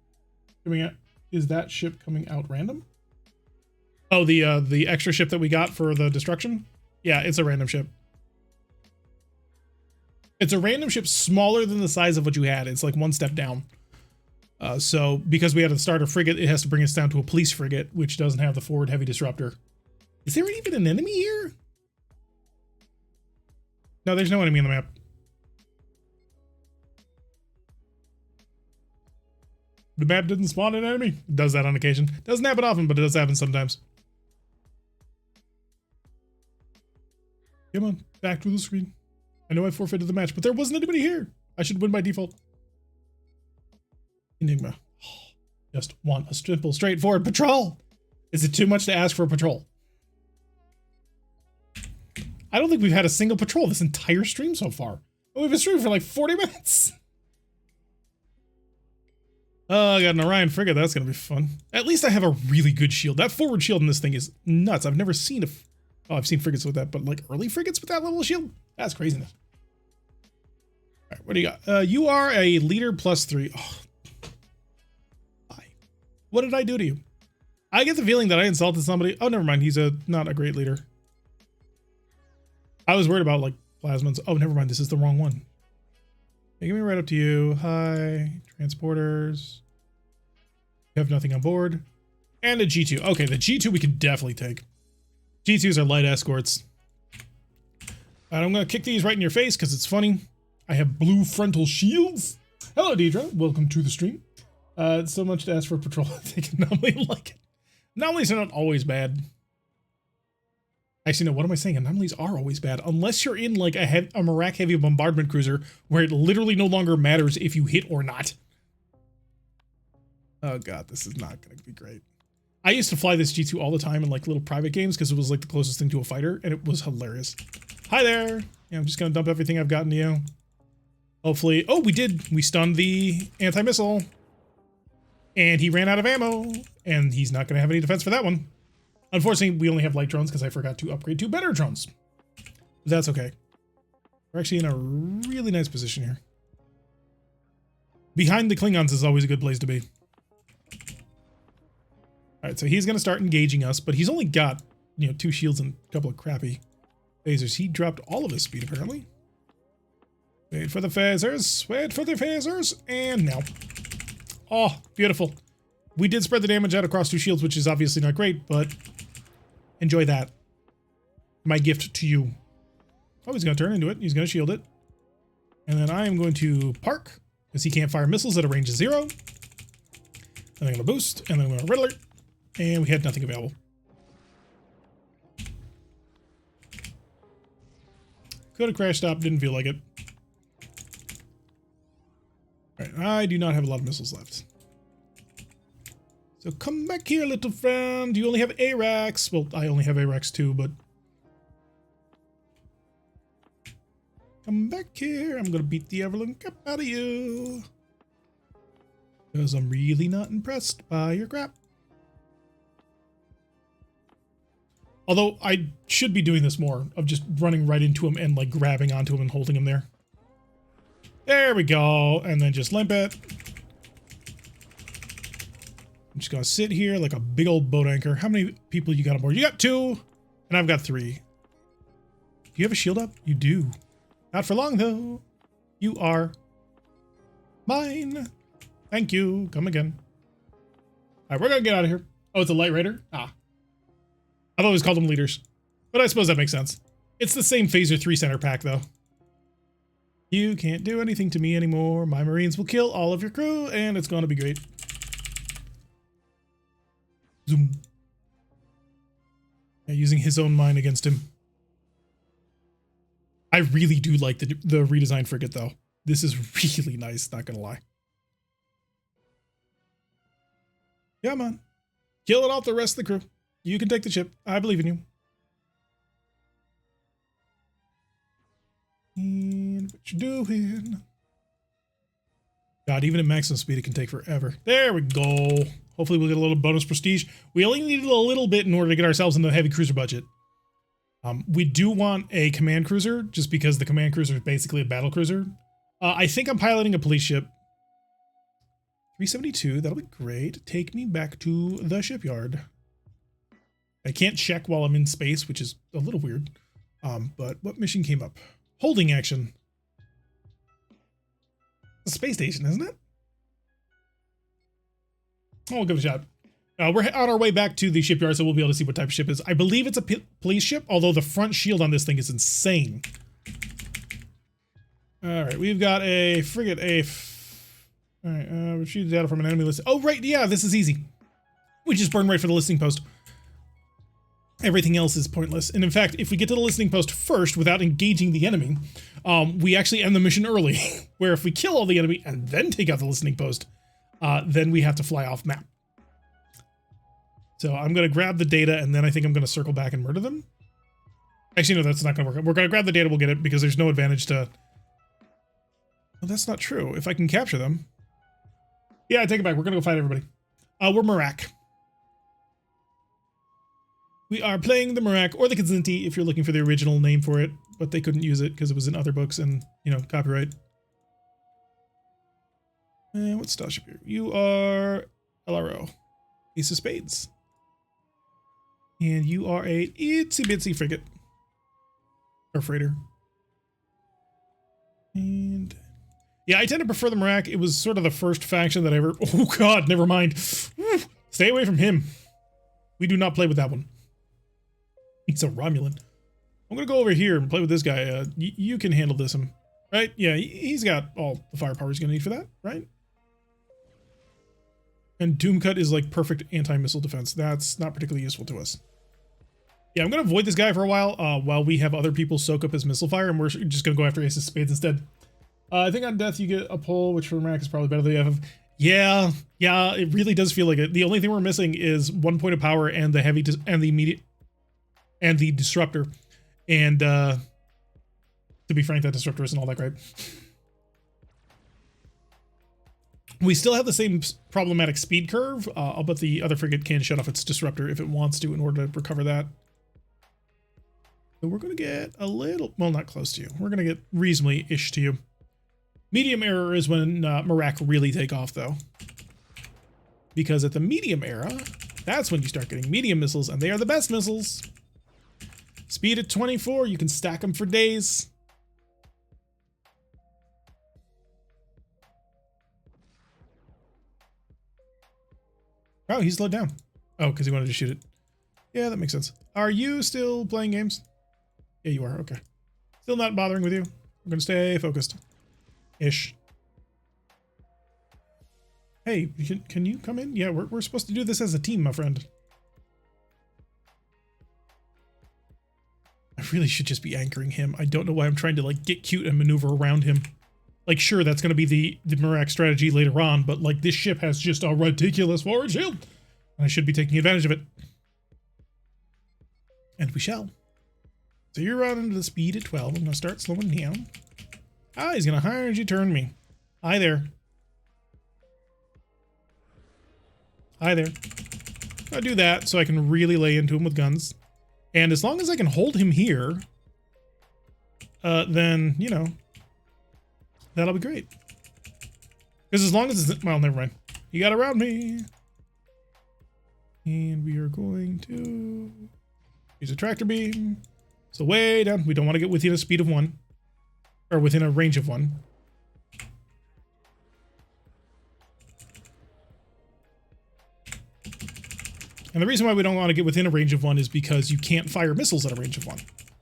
S1: Is that ship coming out random? Oh, the extra ship that we got for the destruction? Yeah, it's a random ship. It's a random ship smaller than the size of what you had. It's like 1 step down. So because we had to start a frigate, it has to bring us down to a police frigate, which doesn't have the forward heavy disruptor. Is there even an enemy here? No, there's no enemy on the map. The map didn't spawn an enemy. It does that on occasion. Doesn't happen often, but it does happen sometimes. Come on, back to the screen. I know I forfeited the match, but there wasn't anybody here. I should win by default. Enigma. Just want a simple, straightforward patrol. Is it too much to ask for a patrol? I don't think we've had a single patrol this entire stream so far. We've been streaming for like 40 minutes. Oh, I got an Orion frigate. That's going to be fun. At least I have a really good shield. That forward shield in this thing is nuts. I've never seen I've seen frigates with that, but like early frigates with that level of shield? That's craziness. All right, what do you got? You are a leader +3. Oh. Why? What did I do to you? I get the feeling that I insulted somebody. Oh, never mind. He's not a great leader. I was worried about like plasmids. Oh, never mind. This is the wrong one. Hey, give me right up to you. Hi, transporters. You have nothing on board. And a G2. Okay, the G2 we can definitely take. G2s are light escorts. And I'm going to kick these right in your face because it's funny. I have blue frontal shields. Hello, Deidre. Welcome to the stream. It's so much to ask for a patrol. I think Anomaly like it. Anomalies are not always bad. Actually, no, what am I saying? Anomalies are always bad. Unless you're in like a Mirak heavy bombardment cruiser where it literally no longer matters if you hit or not. Oh God, this is not going to be great. I used to fly this G2 all the time in like little private games because it was like the closest thing to a fighter and it was hilarious. Hi there. Yeah, I'm just going to dump everything I've gotten to you. Hopefully. Oh, we did. We stunned the anti-missile. And he ran out of ammo. And he's not going to have any defense for that one. Unfortunately, we only have light drones because I forgot to upgrade to better drones. But that's okay. We're actually in a really nice position here. Behind the Klingons is always a good place to be. Alright, so he's going to start engaging us, but he's only got, 2 shields and a couple of crappy phasers. He dropped all of his speed, apparently. Wait for the phasers. Wait for the phasers. And now. Oh, beautiful. We did spread the damage out across 2 shields, which is obviously not great, but enjoy that. My gift to you. Oh, he's going to turn into it. He's going to shield it. And then I am going to park, because he can't fire missiles at a range of 0. And I'm going to boost, and then I'm going to red alert. And we had nothing available. Could have crashed stop, didn't feel like it. Alright, I do not have a lot of missiles left. So come back here, little friend. You only have ARAX. Well, I only have ARAX too, but... Come back here. I'm gonna beat the Everland crap out of you. Because I'm really not impressed by your crap. Although, I should be doing this more, of just running right into him and, like, grabbing onto him and holding him there. There we go. And then just limp it. I'm just gonna sit here like a big old boat anchor. How many people you got on board? You got 2, and I've got 3. Do you have a shield up? You do. Not for long, though. You are mine. Thank you. Come again. All right, we're gonna get out of here. Oh, it's a light raider? Ah. I've always called them leaders, but I suppose that makes sense. It's the same Phaser 3 center pack, though. You can't do anything to me anymore. My Marines will kill all of your crew, and it's gonna be great. Zoom. Yeah, using his own mine against him. I really do like the redesigned frigate, though. This is really nice, not gonna lie. Yeah, man. Kill it off the rest of the crew. You can take the ship. I believe in you. And what you doing? God, even at maximum speed, it can take forever. There we go. Hopefully we'll get a little bonus prestige. We only needed a little bit in order to get ourselves into the heavy cruiser budget. We do want a command cruiser, just because the command cruiser is basically a battle cruiser. I think I'm piloting a police ship. 372, that'll be great. Take me back to the shipyard. I can't check while I'm in space, which is a little weird. But what mission came up? Holding action. It's a space station, isn't it? Oh, we'll give it a shot. We're on our way back to the shipyard, so we'll be able to see what type of ship it is. I believe it's a police ship, although the front shield on this thing is insane. All right, we've got a frigate. All right, retrieve data from an enemy list. Oh, right, yeah, this is easy. We just burn right for the listening post. Everything else is pointless. And in fact, if we get to the listening post first without engaging the enemy, we actually end the mission early. Where if we kill all the enemy and then take out the listening post, then we have to fly off map. So I'm going to grab the data, and then I think I'm going to circle back and murder them. Actually, no, that's not going to work. We're going to grab the data, we'll get it, because there's no advantage to... Well, that's not true. If I can capture them... Yeah, I take it back. We're going to go fight everybody. We're Mirak. We are playing the Mirak, or the Kazinti, if you're looking for the original name for it, but they couldn't use it because it was in other books and, you know, copyright. What style ship here? You are LRO. Ace of Spades. And you are a itsy bitsy frigate. Or freighter. And... yeah, I tend to prefer the Mirak. It was sort of the first faction that I ever... oh god, never mind. Stay away from him. We do not play with that one. He's a Romulan. I'm gonna go over here and play with this guy. You can handle this, right? Yeah, he's got all the firepower he's gonna need for that, right? And Doomcut is like perfect anti-missile defense. That's not particularly useful to us. Yeah, I'm gonna avoid this guy for a while we have other people soak up his missile fire, and we're just gonna go after Ace of Spades instead. I think on death you get a pull, which for Mirak is probably better than the FF. Yeah, it really does feel like it. The only thing we're missing is 1 point of power and the heavy and the immediate and the disruptor. And to be frank, that disruptor isn't all that great. We still have the same problematic speed curve, but the other frigate can shut off its disruptor if it wants to in order to recover that. So we're going to get a little, well, not close to you. We're going to get reasonably-ish to you. Medium error is when Mirak really take off, though. Because at the medium era, that's when you start getting medium missiles, and they are the best missiles. Speed at 24, you can stack them for days. Oh, he slowed down. Oh, because he wanted to shoot it. Yeah, that makes sense. Are you still playing games? Yeah, you are. Okay. Still not bothering with you. I'm going to stay focused. Ish. Hey, can you come in? Yeah, we're supposed to do this as a team, my friend. I really should just be anchoring him. I don't know why I'm trying to like get cute and maneuver around him. Like, sure, that's going to be the Mirak strategy later on, but like this ship has just a ridiculous forward shield. And I should be taking advantage of it. And we shall. So you're running to the speed at 12. I'm going to start slowing down. Ah, he's going to high energy turn me. Hi there. Hi there. I'll do that so I can really lay into him with guns. And as long as I can hold him here, then, you know, that'll be great. Because as long as it's... Well, never mind. You got around me. And we are going to use a tractor beam. So way down. We don't want to get within a speed of 1. Or within a range of 1. And the reason why we don't want to get within a range of 1 is because you can't fire missiles at a range of 1.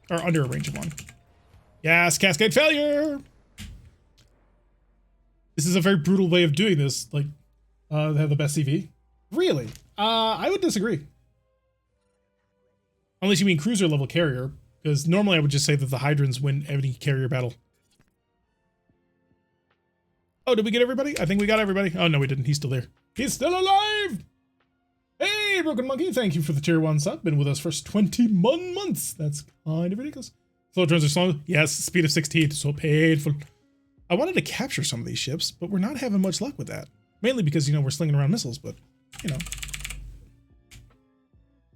S1: Or under a range of 1. Yes, cascade failure! This is a very brutal way of doing this. Like, they have the best CV. Really? I would disagree. Unless you mean cruiser level carrier. Because normally I would just say that the Hydrants win any carrier battle. Oh, did we get everybody? I think we got everybody. Oh, no, we didn't. He's still there. He's still alive! Hey, Broken Monkey, thank you for the tier 1 sub. Been with us for 21 months. That's kind of ridiculous. Flow turns are slow. Yes, speed of 16. So painful. I wanted to capture some of these ships, but we're not having much luck with that. Mainly because, you know, we're slinging around missiles, but, you know.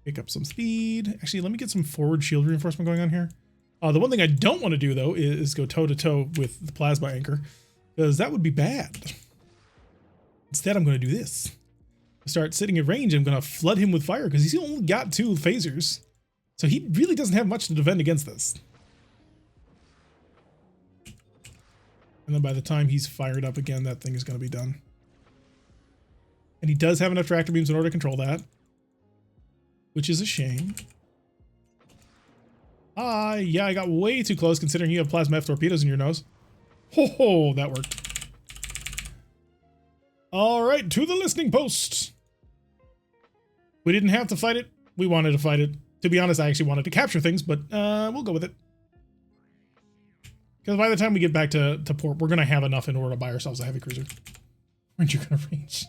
S1: Pick up some speed. Actually, let me get some forward shield reinforcement going on here. The one thing I don't want to do, though, is go toe-to-toe with the plasma anchor, because that would be bad. Instead, I'm going to do this. Start sitting at range, I'm going to flood him with fire because he's only got 2 phasers. So he really doesn't have much to defend against this. And then by the time he's fired up again, that thing is going to be done. And he does have enough tractor beams in order to control that. Which is a shame. Yeah, I got way too close considering you have plasma F torpedoes in your nose. Ho, that worked. All right, to the listening post. We didn't have to fight it. We wanted to fight it. To be honest, I actually wanted to capture things, but we'll go with it. Because by the time we get back to port, we're going to have enough in order to buy ourselves a heavy cruiser. Aren't you going to range?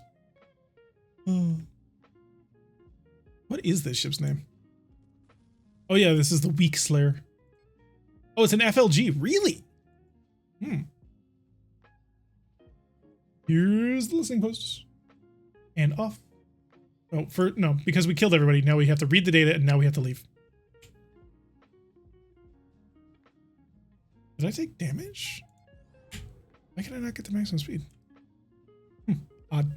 S1: What is this ship's name? Oh yeah, this is the Weak Slayer. Oh, it's an FLG. Really? Here's the listening post. And off. Oh, no, because we killed everybody. Now we have to read the data and now we have to leave. Did I take damage? Why can I not get to maximum speed? Odd.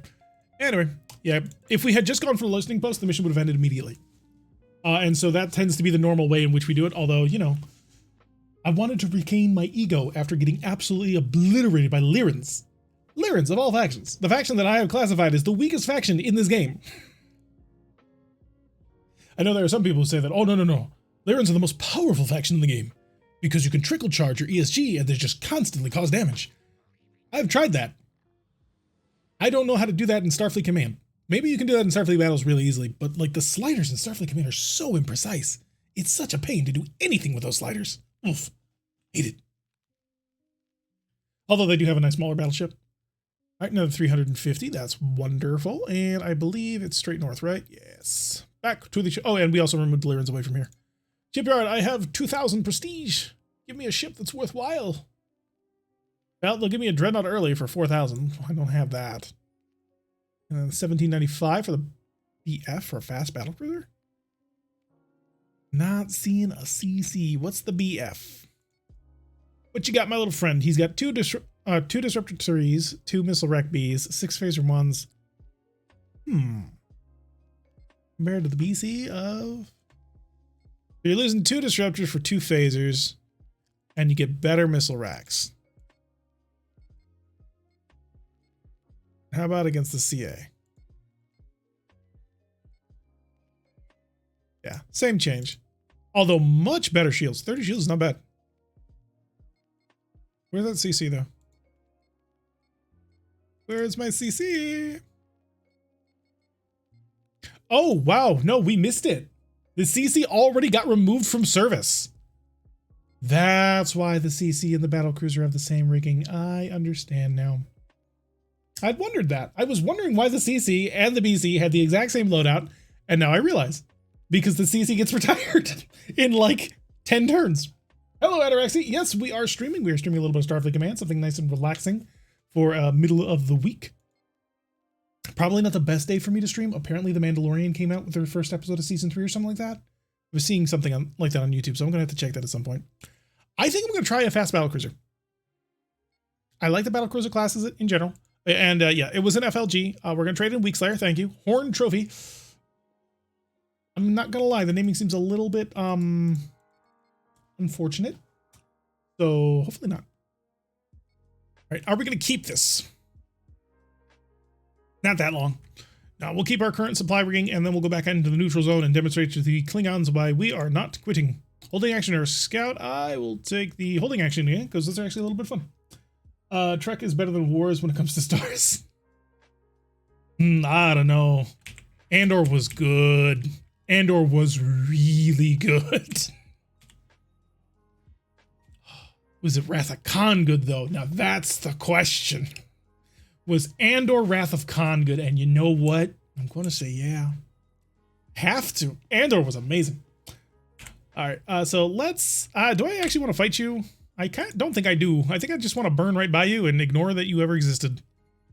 S1: Anyway, yeah, if we had just gone for the listening post, the mission would have ended immediately. And so that tends to be the normal way in which we do it. Although, you know, I wanted to regain my ego after getting absolutely obliterated by Lyrans. Lyrans of all factions. The faction that I have classified as the weakest faction in this game. I know there are some people who say that, oh, no. Lyrans are the most powerful faction in the game because you can trickle charge your ESG and they just constantly cause damage. I've tried that. I don't know how to do that in Starfleet Command. Maybe you can do that in Starfleet Battles really easily, but like the sliders in Starfleet Command are so imprecise. It's such a pain to do anything with those sliders. Oof. Hate it. Although they do have a nice smaller battleship. All right, another 350. That's wonderful. And I believe it's straight north, right? Yes. Back to the... Oh, and we also removed Lyrans away from here. Shipyard, I have 2,000 prestige. Give me a ship that's worthwhile. Well, they'll give me a dreadnought early for 4,000. I don't have that. And then 1795 for the BF for a fast battlecruiser. Not seeing a CC. What's the BF? What you got, my little friend? He's got two Disruptor 3s, 2 Missile Wreck Bs, 6 Phaser 1s. Compared to the BC of... You're losing 2 Disruptors for 2 Phasers, and you get better Missile Racks. How about against the CA? Yeah, same change. Although much better shields. 30 shields is not bad. Where's that CC though? Where's my CC? Oh, wow. No, we missed it. The CC already got removed from service. That's why the CC and the battlecruiser have the same rigging. I understand now. I'd wondered that. I was wondering why the CC and the BC had the exact same loadout, and now I realize. Because the CC gets retired in like 10 turns. Hello, Ataraxy. Yes, we are streaming. We are streaming a little bit of Starfleet Command, something nice and relaxing for middle of the week. Probably not the best day for me to stream. Apparently, The Mandalorian came out with their first episode of season 3 or something like that. I was seeing something like that on YouTube, so I'm going to have to check that at some point. I think I'm going to try a fast battlecruiser. I like the battlecruiser classes in general. And yeah, it was an FLG. We're going to trade in Weakslayer. Thank you. Horn Trophy. I'm not going to lie. The naming seems a little bit unfortunate. So hopefully not. All right. Are we going to keep this? Not that long. Now we'll keep our current supply rigging and then we'll go back into the neutral zone and demonstrate to the Klingons why we are not quitting. Holding action or scout. I will take the holding action again because those are actually a little bit fun. Trek is better than Wars when it comes to stars. I don't know. Andor was good. Andor was really good. Was it Wrath of Khan good though? Now that's the question. Was Andor Wrath of Khan good? And you know what? I'm going to say yeah. Have to. Andor was amazing. All right. So let's. Do I actually want to fight you? I don't think I do. I think I just want to burn right by you and ignore that you ever existed.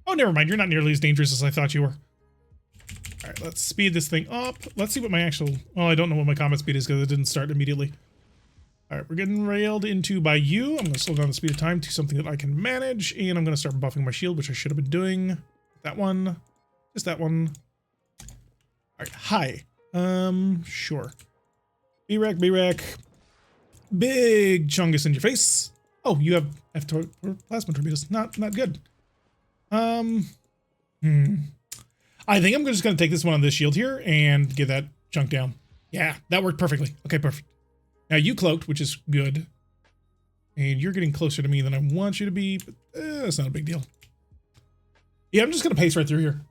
S1: Oh, never mind. You're not nearly as dangerous as I thought you were. All right. Let's speed this thing up. Let's see what my actual. Oh, I don't know what my combat speed is because it didn't start immediately. All right, we're getting railed into by you. I'm going to slow down the speed of time to something that I can manage, and I'm going to start buffing my shield, which I should have been doing. That one, just that one. All right, hi. Sure. Mirak. Big chungus in your face. Oh, you have plasma torpedoes. Not good. I think I'm just going to take this one on this shield here and get that chunk down. Yeah, that worked perfectly. Okay, perfect. Now you cloaked, which is good. And you're getting closer to me than I want you to be, but that's not a big deal. Yeah, I'm just going to pace right through here.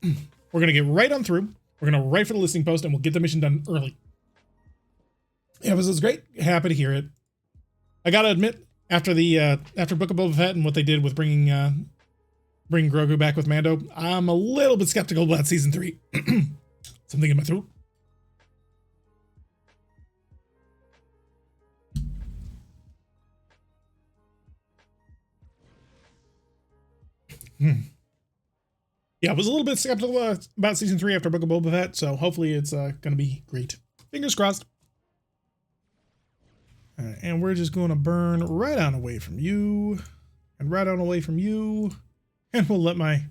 S1: We're going to get right on through. We're going to right for the listening post, and we'll get the mission done early. Yeah, this is great. Happy to hear it. I got to admit, after Book of Boba Fett and what they did with bringing Grogu back with Mando, I'm a little bit skeptical about season 3. Something in my throat. Yeah, I was a little bit skeptical about season 3 after Book of Boba Fett, so hopefully it's going to be great. Fingers crossed. All right, and we're just going to burn right on away from you, and right on away from you, and we'll let my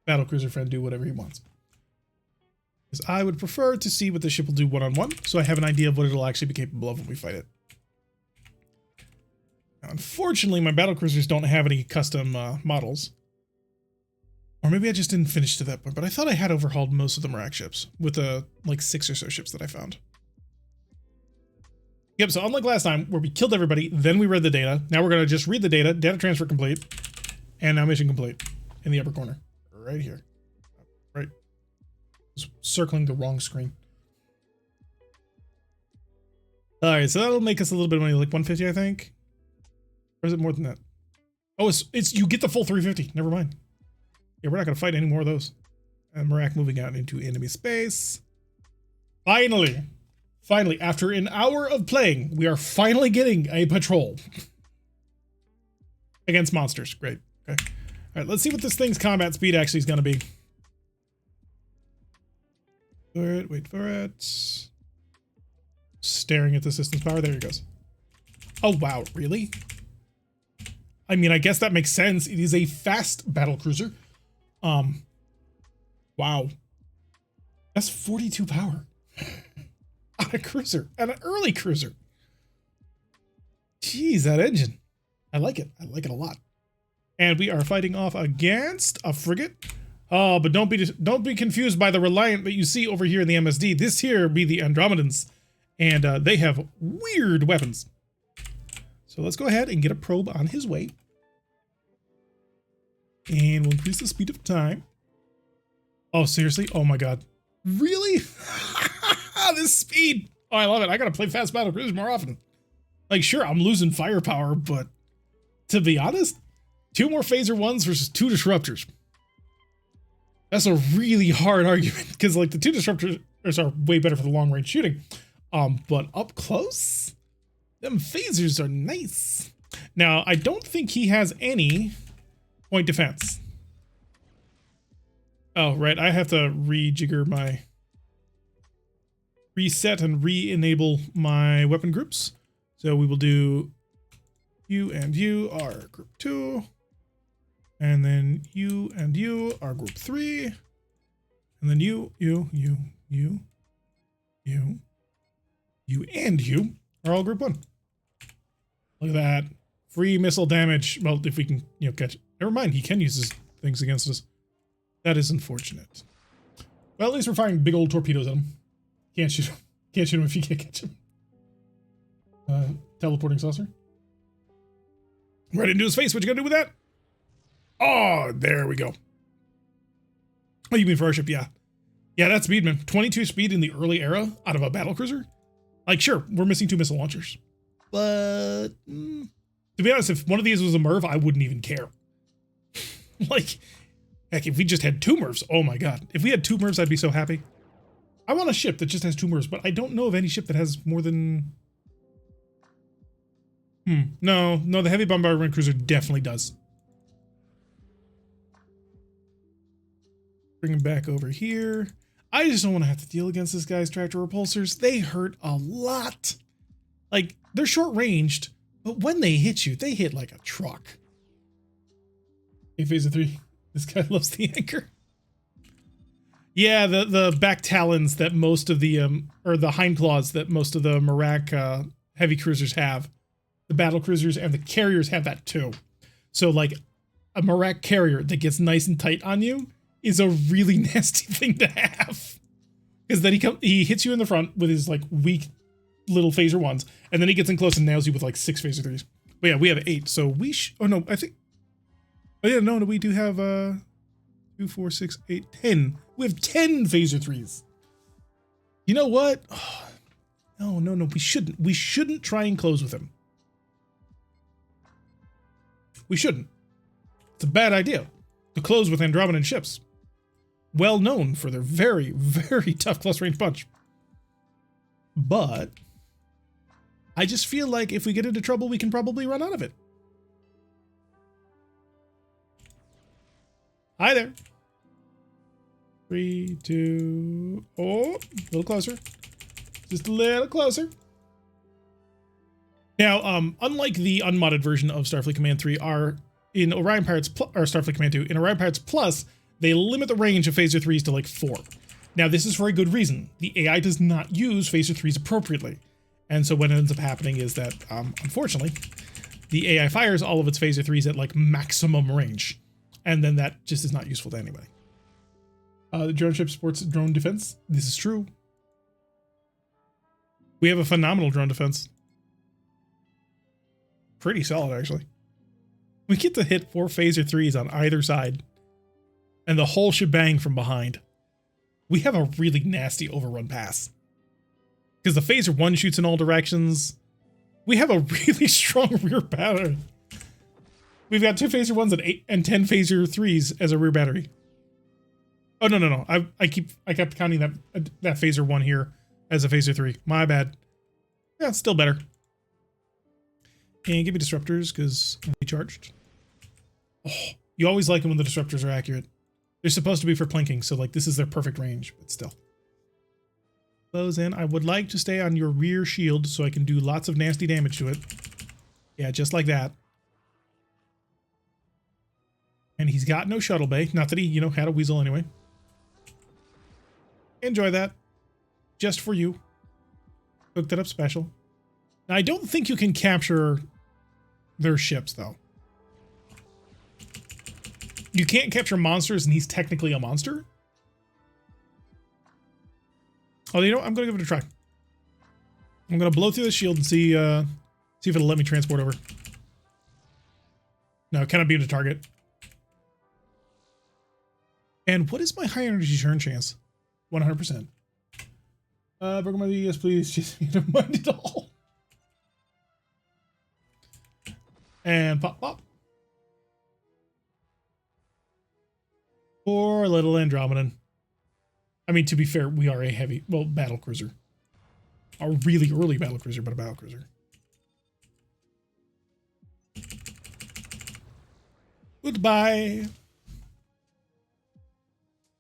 S1: battlecruiser friend do whatever he wants. Because I would prefer to see what the ship will do one-on-one, so I have an idea of what it'll actually be capable of when we fight it. Now, unfortunately, my battlecruisers don't have any custom models. Or maybe I just didn't finish to that point, but I thought I had overhauled most of the Mirak ships with like 6 or so ships that I found. Yep, so unlike last time where we killed everybody, then we read the data. Now we're going to just read the data transfer complete, and now mission complete in the upper corner. Right here. Right. Just circling the wrong screen. All right, so that'll make us a little bit of money, like 150, I think. Or is it more than that? Oh, it's you get the full 350. Never mind. Yeah, we're not going to fight any more of those. And Mirak moving out into enemy space. Finally, after an hour of playing, we are finally getting a patrol. Against monsters. Great. Okay. All right, let's see what this thing's combat speed actually is going to be. Wait for it. Staring at the system's power. There it goes. Oh, wow. Really? I mean, I guess that makes sense. It is a fast battlecruiser. Wow. That's 42 power. On a cruiser. And an early cruiser. Jeez, that engine. I like it. I like it a lot. And we are fighting off against a frigate. Oh, but don't be confused by the Reliant that you see over here in the MSD. This here be the Andromedans. And they have weird weapons. So let's go ahead and get a probe on his way. And we'll increase the speed of time. Oh, seriously? Oh my god. Really? This speed. Oh, I love it. I gotta play fast battle cruisers more often. Like, sure, I'm losing firepower, but to be honest, 2 more phaser 1s versus 2 disruptors. That's a really hard argument, because like the 2 disruptors are way better for the long range shooting. But up close, them phasers are nice. Now, I don't think he has any point defense. Oh, right. I have to rejigger my reset and re-enable my weapon groups. So we will do you and you are group 2. And then you and you are group 3. And then you and you are all group 1. Look at that. Free missile damage. Well, if we can, catch it. Never mind, he can use his things against us. That is unfortunate. Well, at least we're firing big old torpedoes at him. Can't shoot him. Can't shoot him if you can't catch him. Teleporting saucer. Right into his face. What you gonna do with that? Oh, there we go. Oh, you mean for our ship? Yeah. Yeah, that's speed, man. 22 speed in the early era out of a battlecruiser. Like, sure, we're missing 2 missile launchers. But, to be honest, if one of these was a MIRV, I wouldn't even care. Like, heck, if we just had 2 MIRVs, oh my god. If we had 2 MIRVs, I'd be so happy. I want a ship that just has 2 MIRVs, but I don't know of any ship that has more than... No, the heavy bombardment cruiser definitely does. Bring him back over here. I just don't want to have to deal against this guy's tractor repulsors. They hurt a lot. Like, they're short-ranged, but when they hit you, they hit like a truck. Hey, Phaser 3. This guy loves the anchor. Yeah, the back talons that most of the, or the hind claws that most of the Mirak heavy cruisers have. The battle cruisers and the carriers have that too. So like a Mirak carrier that gets nice and tight on you is a really nasty thing to have. Because then he hits you in the front with his like weak little phaser 1s, and then he gets in close and nails you with like 6 phaser 3s. But yeah, we have 8, so we oh no, I think, oh yeah, no, we do have 2, 4, 6, 8, 10. We have 10 phaser 3s. You know what? Oh, no, we shouldn't try and close with him. We shouldn't. It's a bad idea to close with Andromedan ships. Well known for their very, very tough close range punch. But I just feel like if we get into trouble, we can probably run out of it. Hi there. 3, 2, oh, a little closer. Just a little closer. Now, unlike the unmodded version of Starfleet Command 3, in Orion Pirates or Starfleet Command 2, in Orion Pirates Plus, they limit the range of phaser 3s to like 4. Now, this is for a good reason. The AI does not use phaser 3s appropriately. And so what ends up happening is that, unfortunately, the AI fires all of its phaser 3s at like maximum range. And then that just is not useful to anybody. The drone ship supports drone defense. This is true. We have a phenomenal drone defense. Pretty solid, actually. We get to hit 4 phaser 3s on either side. And the whole shebang from behind. We have a really nasty overrun pass. Because the phaser 1 shoots in all directions. We have a really strong rear battery. We've got 2 phaser 1s and 10 phaser 3s as a rear battery. Oh, no. I kept counting that phaser 1 here as a phaser 3. My bad. Yeah, it's still better. And give me disruptors, because we charged. Oh, you always like them when the disruptors are accurate. They're supposed to be for plinking, so like this is their perfect range, but still. Close in. I would like to stay on your rear shield so I can do lots of nasty damage to it. Yeah, just like that. And he's got no shuttle bay. Not that he, had a weasel anyway. Enjoy that. Just for you. Hooked it up special. Now, I don't think you can capture their ships, though. You can't capture monsters, and he's technically a monster. Oh, I'm going to give it a try. I'm gonna blow through the shield and see if it'll let me transport over. No, cannot beam the target. And what is my high energy turn chance? 100%. Bergamot, yes, please. Just don't mind it all. And pop, pop. Poor little Andromedan. I mean, to be fair, we are a heavy, well, battle cruiser. A really early battle cruiser, but a battle cruiser. Goodbye.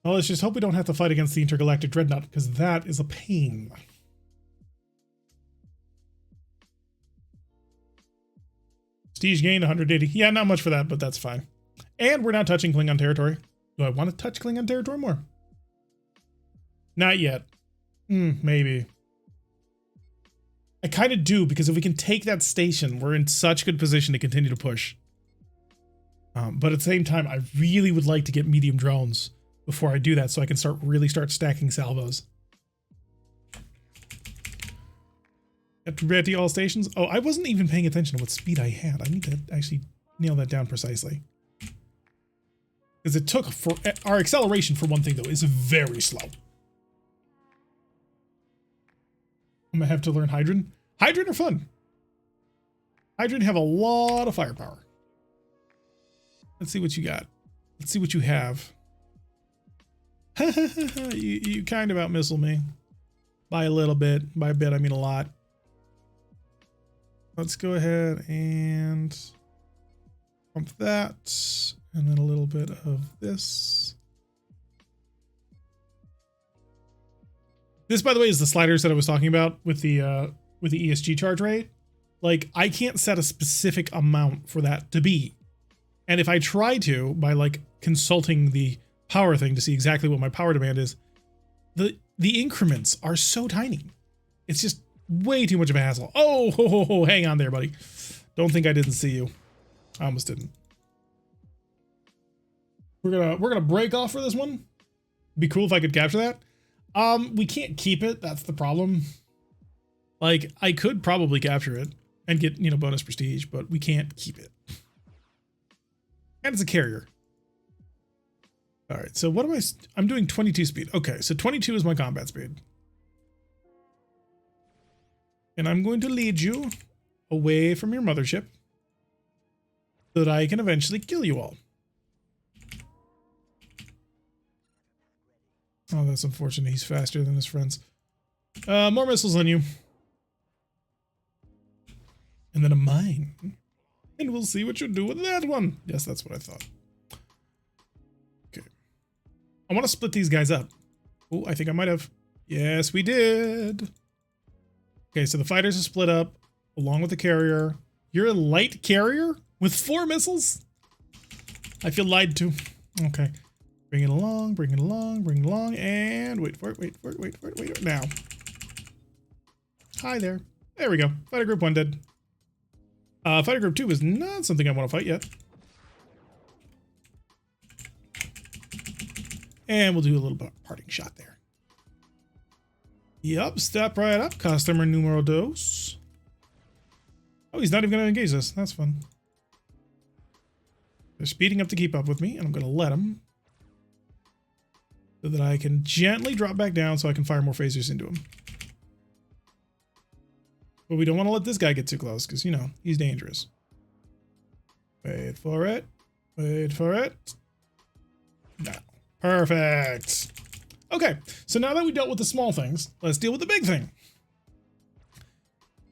S1: Well, let's just hope we don't have to fight against the intergalactic dreadnought, because that is a pain. Prestige gained 180. Yeah, not much for that, but that's fine. And we're not touching Klingon territory. Do I want to touch Klingon territory more? Not yet. Maybe. I kind of do, because if we can take that station, we're in such good position to continue to push. But at the same time, I really would like to get medium drones before I do that, so I can really start stacking salvos. At ready all stations. Oh, I wasn't even paying attention to what speed I had. I need to actually nail that down precisely. Because it took for our acceleration, for one thing, though, is very slow. I'm gonna have to learn Hydrogen. Hydrogen are fun. Hydrogen have a lot of firepower. Let's see what you got. Let's see what you have. you kind of out-missile me. By a little bit. By a bit, I mean a lot. Let's go ahead and pump that. And then a little bit of this. This, by the way, is the sliders that I was talking about with the ESG charge rate. Like, I can't set a specific amount for that to be. And if I try to, by like consulting the power thing to see exactly what my power demand is, the increments are so tiny. It's just way too much of a hassle. Oh, hang on there, buddy. Don't think I didn't see you. I almost didn't. We're gonna break off for this one. It'd be cool if I could capture that. We can't keep it. That's the problem. Like, I could probably capture it and get, you know, bonus prestige, but we can't keep it. And it's a carrier. All right, so what am I'm doing 22 speed. Okay, so 22 is my combat speed. And I'm going to lead you away from your mothership so that I can eventually kill you all. Oh, that's unfortunate. He's faster than his friends. More missiles on you. And then a mine. And we'll see what you do with that one. Yes, that's what I thought. Okay. I want to split these guys up. Oh, I think I might have. Yes, we did. Okay, so the fighters are split up along with the carrier. You're a light carrier with 4 missiles? I feel lied to. Okay. Bring it along, bring it along, bring it along, and wait for it, wait for it, wait for it, wait for it. Now. Hi there. There we go. Fighter group 1 dead. Fighter group 2 is not something I want to fight yet. And we'll do a little bit of parting shot there. Yup, step right up. Customer numero dos. Oh, he's not even going to engage us. That's fun. They're speeding up to keep up with me, and I'm going to let them. So that I can gently drop back down so I can fire more phasers into him. But we don't want to let this guy get too close because, you know, he's dangerous. Wait for it. Wait for it. No. Perfect. Okay, so now that we dealt with the small things, let's deal with the big thing.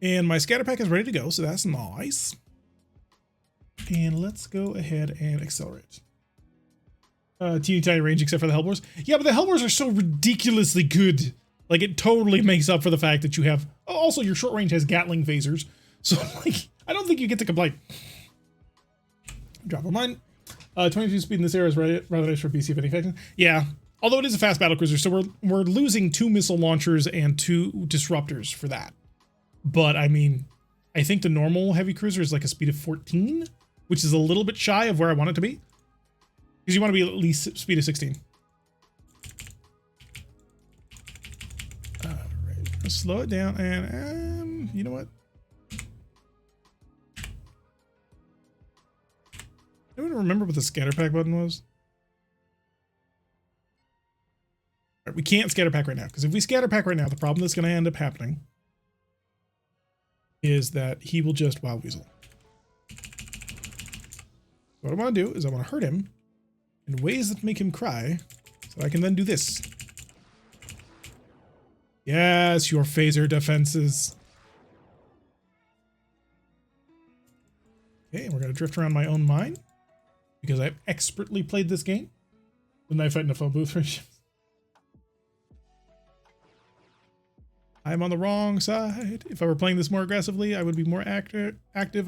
S1: And my scatter pack is ready to go, so that's nice. And let's go ahead and accelerate. Teeny tiny range except for the Hellbores. Yeah, but the Hellbores are so ridiculously good. Like, it totally makes up for the fact that you have... Oh, also, your short range has Gatling phasers. So, like, I don't think you get to complain. Drop a mine. 22 speed in this area is rather nice for BC of any effect. Yeah, although it is a fast battlecruiser, so we're losing 2 missile launchers and 2 disruptors for that. But, I mean, I think the normal heavy cruiser is like a speed of 14, which is a little bit shy of where I want it to be. Because you want to be at least speed of 16. Alright, slow it down and you know what? Anyone remember what the scatter pack button was? All right, we can't scatter pack right now, because if we scatter pack right now, the problem that's going to end up happening is that he will just Wild Weasel. What I want to do is I want to hurt him in ways that make him cry, so I can then do this. Yes, your phaser defenses. Okay, and we're going to drift around my own mine, because I've expertly played this game. The knife fight in the phone booth. I'm on the wrong side. If I were playing this more aggressively, I would be more active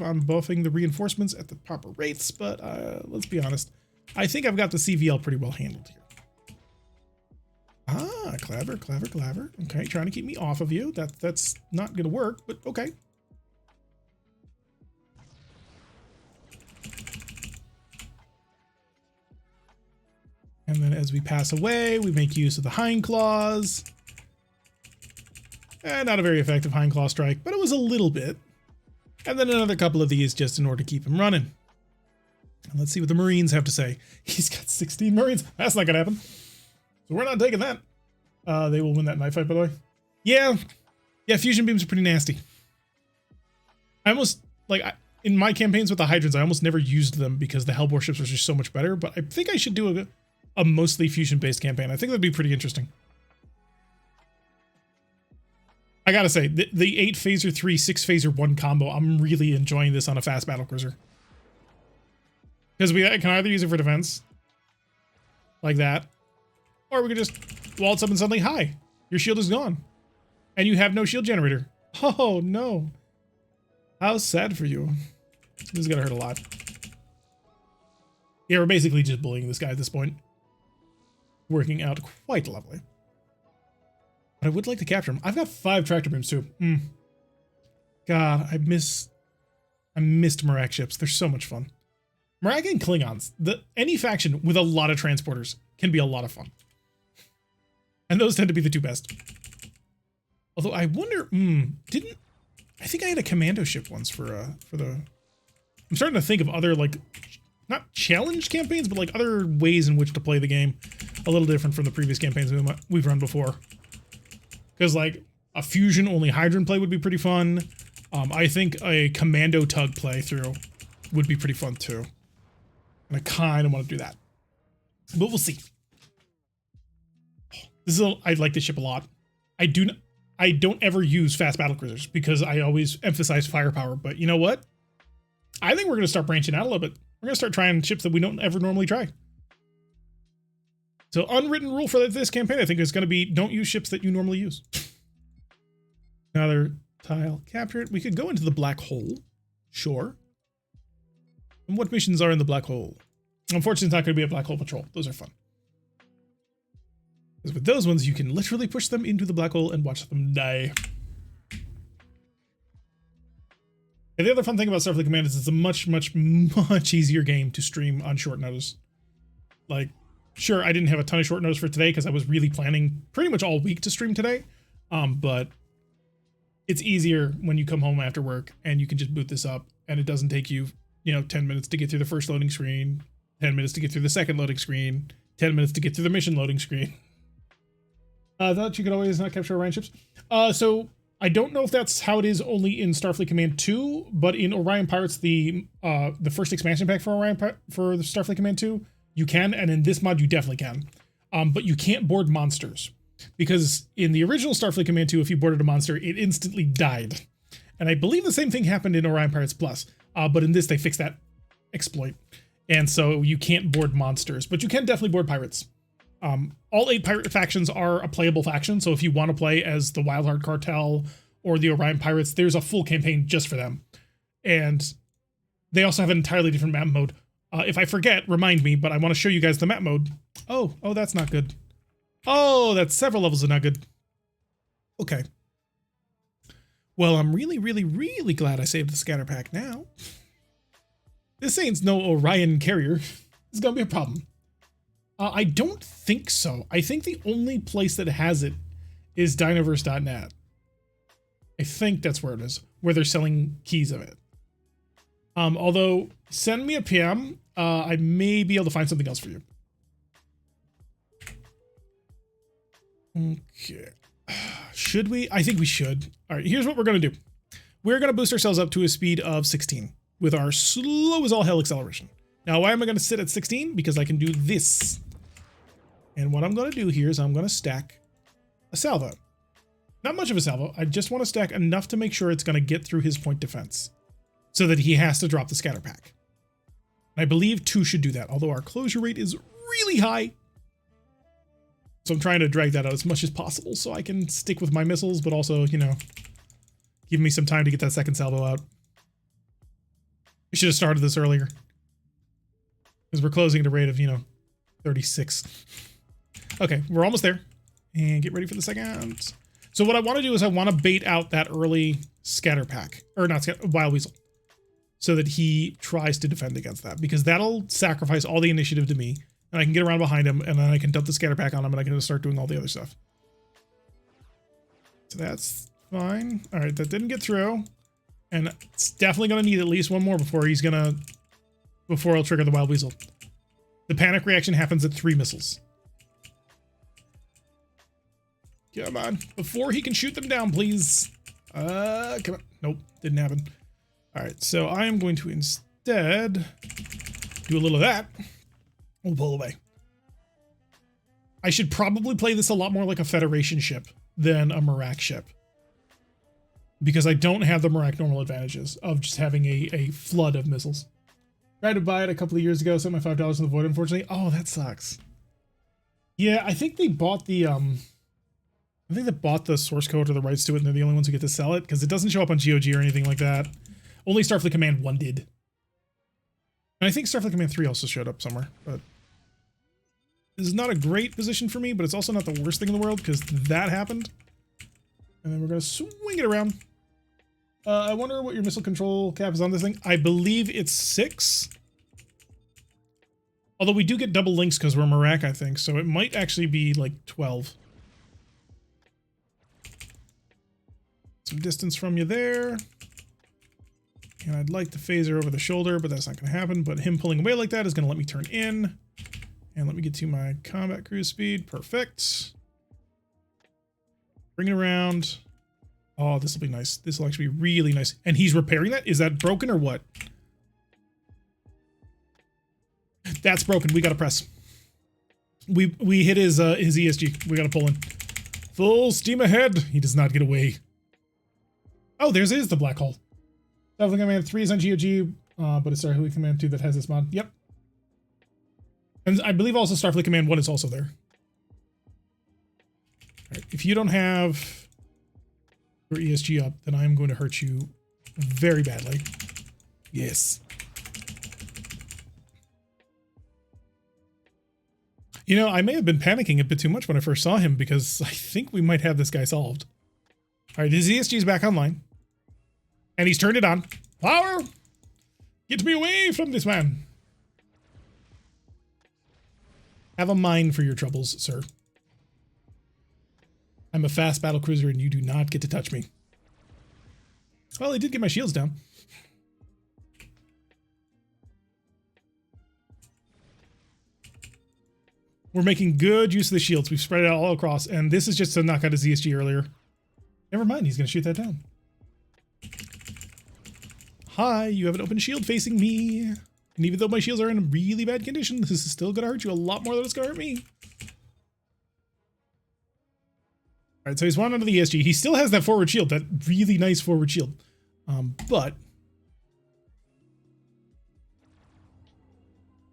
S1: on buffing the reinforcements at the proper rates, but let's be honest. I think I've got the CVL pretty well handled here. Ah, clever, clever, clever. Okay, trying to keep me off of you. That's not going to work, but okay. And then as we pass away, we make use of the hind claws. Not a very effective hind claw strike, but it was a little bit. And then another couple of these just in order to keep him running. And let's see what the Marines have to say. He's got 16 Marines. That's not gonna happen. So we're not taking that. They will win that knife fight, by the way. Yeah, fusion beams are pretty nasty. I almost, like, in my campaigns with the Hydrants, I almost never used them because the Hellbore ships were just so much better, but I think I should do a mostly fusion-based campaign. I think that'd be pretty interesting. I gotta say, the 8 phaser 3, 6 phaser 1 combo, I'm really enjoying this on a fast battlecruiser. Because we can either use it for defense, like that, or we could just waltz up and suddenly, hi, your shield is gone. And you have no shield generator. Oh, no. How sad for you. This is gonna hurt a lot. Yeah, we're basically just bullying this guy at this point. Working out quite lovely. But I would like to capture him. I've got 5 tractor beams too. God, I missed Mirak ships. They're so much fun. Mirak and Klingons. Any faction with a lot of transporters can be a lot of fun. And those tend to be the 2 best. Although I wonder, I think I had a commando ship once for the... I'm starting to think of other, like, not challenge campaigns, but like other ways in which to play the game. A little different from the previous campaigns we've run before. Because, like, a fusion-only Hydrant play would be pretty fun. I think a commando tug playthrough would be pretty fun, too. And I kind of want to do that. But we'll see. I like this ship a lot. I don't ever use fast battlecruisers because I always emphasize firepower. But you know what? I think we're going to start branching out a little bit. We're going to start trying ships that we don't ever normally try. So unwritten rule for this campaign, I think, is going to be don't use ships that you normally use. Another tile. Capture it. We could go into the black hole. Sure. And what missions are in the black hole? Unfortunately, it's not going to be a black hole patrol. Those are fun. Because with those ones, you can literally push them into the black hole and watch them die. And the other fun thing about Starfleet Command is it's a much, much, much easier game to stream on short notice. Like, sure, I didn't have a ton of short notice for today because I was really planning pretty much all week to stream today. But it's easier when you come home after work and you can just boot this up and it doesn't take you, 10 minutes to get through the first loading screen, 10 minutes to get through the second loading screen, 10 minutes to get through the mission loading screen. I thought you could always not capture Orion ships. So I don't know if that's how it is only in Starfleet Command 2, but in Orion Pirates, the first expansion pack for the Starfleet Command 2, you can, and in this mod you definitely can. But you can't board monsters because in the original Starfleet Command 2, if you boarded a monster, it instantly died. And I believe the same thing happened in Orion Pirates Plus, but in this they fixed that exploit. And so you can't board monsters, but you can definitely board pirates. All 8 pirate factions are a playable faction, so if you want to play as the Wildheart Cartel or the Orion Pirates, there's a full campaign just for them. And they also have an entirely different map mode. If I forget, remind me, but I want to show you guys the map mode. Oh, that's not good. Oh, that's several levels of not good. Okay. Well, I'm really, really, really glad I saved the scatter pack now. This ain't no Orion carrier. This is going to be a problem. I don't think so. I think the only place that has it is Dinoverse.net. I think that's where it is, where they're selling keys of it. Although, send me a PM. I may be able to find something else for you. Okay. Should we? I think we should. All right, here's what we're going to do. We're going to boost ourselves up to a speed of 16 with our slow as all hell acceleration. Now, why am I going to sit at 16? Because I can do this. And what I'm going to do here is I'm going to stack a salvo. Not much of a salvo. I just want to stack enough to make sure it's going to get through his point defense so that he has to drop the scatter pack. I believe 2 should do that, although our closure rate is really high. So I'm trying to drag that out as much as possible so I can stick with my missiles, but also, you know, give me some time to get that second salvo out. We should have started this earlier. Because we're closing at a rate of, 36. Okay, we're almost there. And get ready for the second. So what I want to do is I want to bait out that early scatter pack. Or not scatter, wild weasel. So that he tries to defend against that. Because that'll sacrifice all the initiative to me. And I can get around behind him, and then I can dump the scatter pack on him, and I can just start doing all the other stuff. So that's fine. All right, that didn't get through. And it's definitely going to need at least one more before I'll trigger the wild weasel. The panic reaction happens at 3 missiles. Come on. Before he can shoot them down, please. Come on. Nope, didn't happen. All right, so I am going to instead do a little of that. We'll pull away. I should probably play this a lot more like a Federation ship than a Mirak ship. Because I don't have the Mirak normal advantages of just having a flood of missiles. Tried to buy it a couple of years ago, sent my $5 in the void, unfortunately. Oh, that sucks. Yeah, I think they bought the source code or the rights to it, and they're the only ones who get to sell it, because it doesn't show up on GOG or anything like that. Only Starfleet Command 1 did. And I think Starfleet Command 3 also showed up somewhere, but this is not a great position for me, but it's also not the worst thing in the world, because that happened. And then we're going to swing it around. I wonder what your missile control cap is on this thing. I believe it's 6. Although we do get double links because we're Mirak, I think, so it might actually be like 12. Some distance from you there. And I'd like the phaser over the shoulder, but that's not going to happen. But him pulling away like that is going to let me turn in. And let me get to my combat cruise speed. Perfect. Bring it around. Oh, this will be nice. This will actually be really nice. And he's repairing that? Is that broken or what? That's broken. We got to press. We hit his ESG. We got to pull in. Full steam ahead. He does not get away. Oh, there's the black hole. Starfleet Command 3 is on GOG, but it's Starfleet Command 2 that has this mod. Yep. And I believe also Starfleet Command 1 is also there. All right, if you don't have your ESG up, then I'm going to hurt you very badly. Yes. You know, I may have been panicking a bit too much when I first saw him because I think we might have this guy solved. All right, his ESG is back online. And he's turned it on. Power! Get me away from this man. Have a mind for your troubles, sir. I'm a fast battle cruiser and you do not get to touch me. Well, I did get my shields down. We're making good use of the shields. We've spread it out all across, and this is just to knock out his ESG earlier. Never mind, he's going to shoot that down. Hi, you have an open shield facing me. And even though my shields are in really bad condition, this is still going to hurt you a lot more than it's going to hurt me. All right, so he's one under the ESG. He still has that forward shield, that really nice forward shield. But...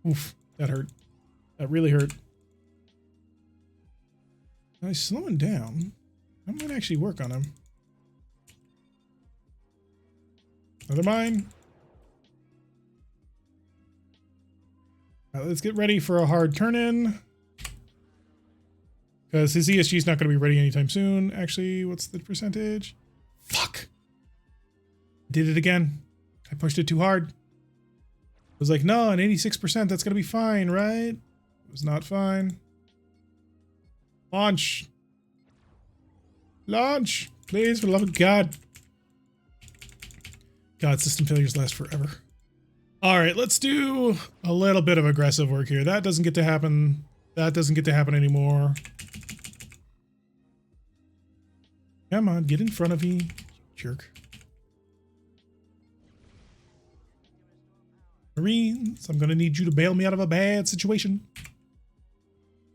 S1: oof, that hurt. That really hurt. Now he's slowing down. I might actually work on him. Another mine. All right, let's get ready for a hard turn-in. Because his ESG is not going to be ready anytime soon. Actually, what's the percentage? Fuck. Did it again. I pushed it too hard. I was like, no, an 86%, that's going to be fine, right? It was not fine. Launch. Launch. Please, for the love of God. God, system failures last forever. All right, let's do a little bit of aggressive work here. That doesn't get to happen. That doesn't get to happen anymore. Come on, get in front of me, jerk. Marines, I'm gonna need you to bail me out of a bad situation.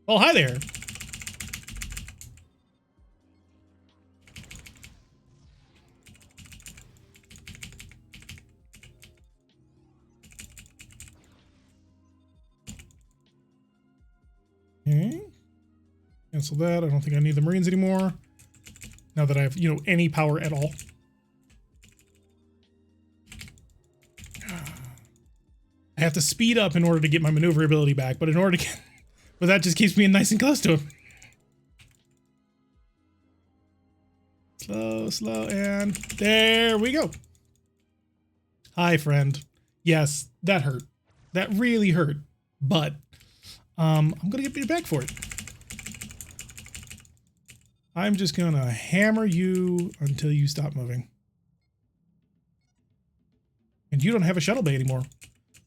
S1: Oh, hi there. Okay. Cancel that. I don't think I need the Marines anymore. Now that I have, you know, any power at all. I have to speed up in order to get my maneuverability back, but in order to get, but that just keeps me nice and close to him. Slow, slow, and there we go. Hi, friend. Yes, that hurt. That really hurt, but I'm gonna get you back for it. I'm just gonna hammer you until you stop moving. And you don't have a shuttle bay anymore.